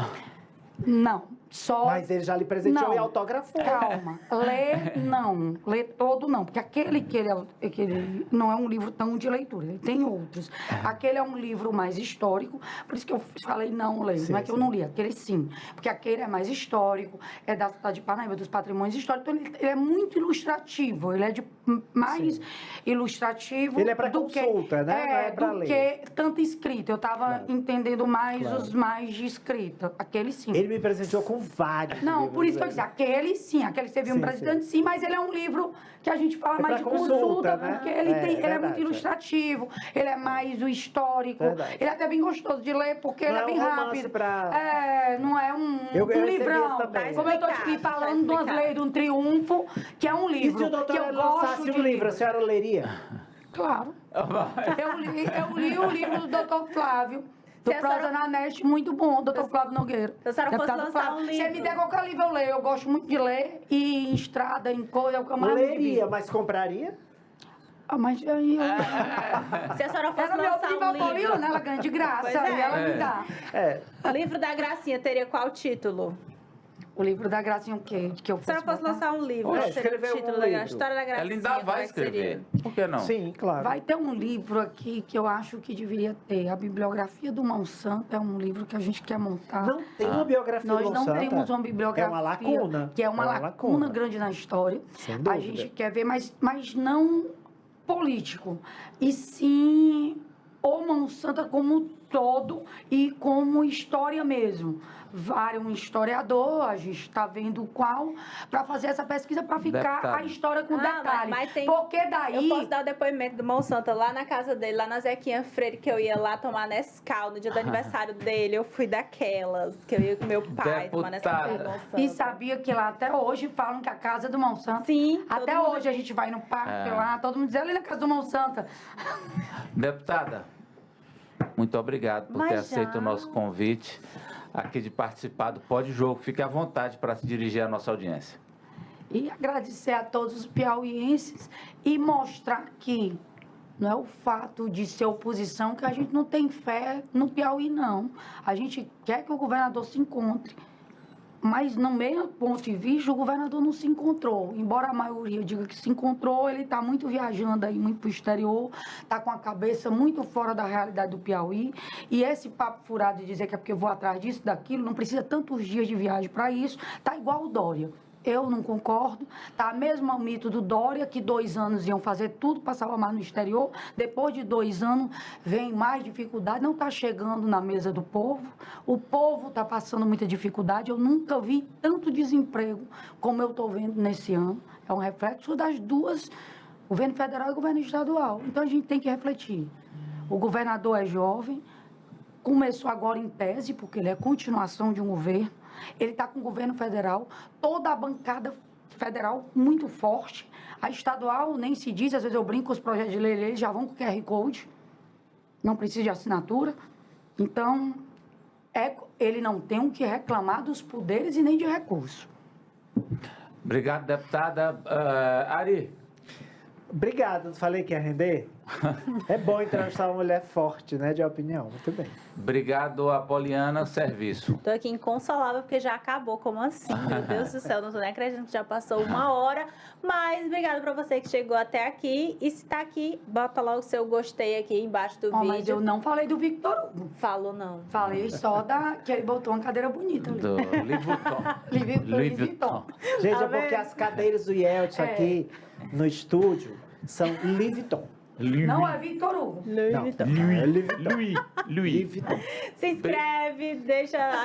Não, só... Mas ele já lhe presenteou Não. e autografou. Calma, ler não, ler todo não, porque aquele que ele não é um livro tão de leitura, ele tem outros. Aquele é um livro mais histórico, por isso que eu falei não leio, Sim, não é que eu sim. não li, aquele sim, porque aquele é mais histórico, é da cidade de Parnaíba, dos patrimônios históricos, então ele é muito ilustrativo, ele é de mais ilustrativo Ele é pra do consulta, que, né? Não é pra do ler. que tanto escrito. Eu estava entendendo mais os mais de escrita, aquele sim. Ele me presenteou com vários Não, livros por isso que eu dele. disse, aquele sim, aquele teve um Sim, presidente sim, mas ele é um livro que a gente fala É mais pra de consulta, consulta, né? porque ele, É, ele é verdade, muito é. ilustrativo, ele é mais o histórico, Verdade. ele é até bem gostoso de ler, porque Não ele é é bem um romance rápido. pra- Não é um, Eu um recebi livrão. esse também. Como eu tô aqui Tá falando de umas explicado. leis de um triunfo, que é um E livro se o doutor que eu lançasse gosto um de livro, a senhora leria? Claro. Eu li o livro do Dr. Flávio. Do Se a senhora- Prosa na Net, muito bom, Dr. Flávio Nogueira. Se a senhora fosse Deputado lançar Flávio. um Se livro- me der qualquer livro, eu leio. Eu gosto muito de ler. E em estrada, em coisa, é o que eu mais me Leria, divirto. mas compraria? Ah, mas aí eu... Se a senhora fosse Ela me lançar obriga um a livro, né? Ela ganha de graça. Pois é. E ela É. me dá. É. livro da gracinha teria qual título? O livro da Gracinha, o quê? Que eu Se a senhora fosse botar? lançar um livro, É, qual seria o escrever título um da livro. História da Gracinha? Ela ainda como vai é que seria? escrever. Por que não? Sim, claro. Vai ter um livro aqui que eu acho que deveria ter. A Bibliografia do Monsanto é um livro que a gente quer montar. Não tem uma biografia Nós do não Monsanto. temos uma bibliografia. É uma lacuna. Que é uma lacuna grande na história. Sem A dúvida. gente quer ver, mas não político. E sim o Monsanto como um todo e como história mesmo. Vai um historiador, a gente está vendo qual, para fazer essa pesquisa, para ficar Detalhe. a história com Ah, detalhe. mas tem- Porque daí... Eu posso dar o depoimento do Monsanto lá na casa dele, lá na Zequinha Freire, que eu ia lá tomar Nescau no dia do aniversário dele. Eu fui daquelas, que eu ia com meu pai tomar Nescau com o Deputada. Monsanto. E sabia que lá até hoje falam que a casa é do Monsanto. Sim. Até todo mundo- hoje a gente vai no parque É. lá, todo mundo diz ali na casa do Monsanto. Deputada, muito obrigado por Mas ter já. aceito o nosso convite aqui de participar do Pode Jogo. Fique à vontade para se dirigir à nossa audiência. E agradecer a todos os piauienses e mostrar que Não é o fato de ser oposição que a gente não tem fé no Piauí, não. A gente quer que o governador se encontre. Mas, no meu ponto de vista, o governador não se encontrou. Embora a maioria diga que se encontrou, ele está muito viajando aí, muito para o exterior, está com a cabeça muito fora da realidade do Piauí. E esse papo furado de dizer que é porque eu vou atrás disso, daquilo, não precisa tantos dias de viagem para isso, está igual o Dória. Eu não concordo. Tá mesmo o mito do Dória, que 2 anos iam fazer tudo, passava mais no exterior. Depois de 2 anos, vem mais dificuldade, não está chegando na mesa do povo. O povo está passando muita dificuldade. Eu nunca vi tanto desemprego como eu estou vendo nesse ano. É um reflexo das duas, governo federal e governo estadual. Então, a gente tem que refletir. O governador é jovem, começou agora em tese, porque ele é continuação de um governo. Ele está com o governo federal, toda a bancada federal muito forte. A estadual nem se diz, às vezes eu brinco com os projetos de lei, eles já vão com QR Code, não precisa de assinatura. Então, ele não tem o que reclamar dos poderes e nem de recurso. Obrigado, deputada. Ari. Obrigado, falei que ia render. É bom entrevistar uma mulher forte, né, de opinião. Muito bem. Obrigado, Apoliana, serviço. Tô aqui inconsolável porque já acabou, como assim? Meu Deus do céu, não tô nem acreditando que já passou 1 hora. Mas obrigado pra você que chegou até aqui. E se tá aqui, bota logo o seu gostei aqui embaixo do vídeo. Mas eu não falei do Victor Hugo. Falou não. Falei só que ele botou uma cadeira bonita ali. Do Louis Vuitton. Louis Vuitton. Gente, Tá é porque vendo? as cadeiras do Yeltsin aqui no estúdio são Louis Vuitton. Não é Victor Hugo. Louis Não, Vuitton. é Louis Vuitton. Louis Louis Vuitton. Se inscreve,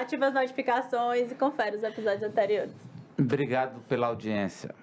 ativa as notificações e confere os episódios anteriores. Obrigado pela audiência.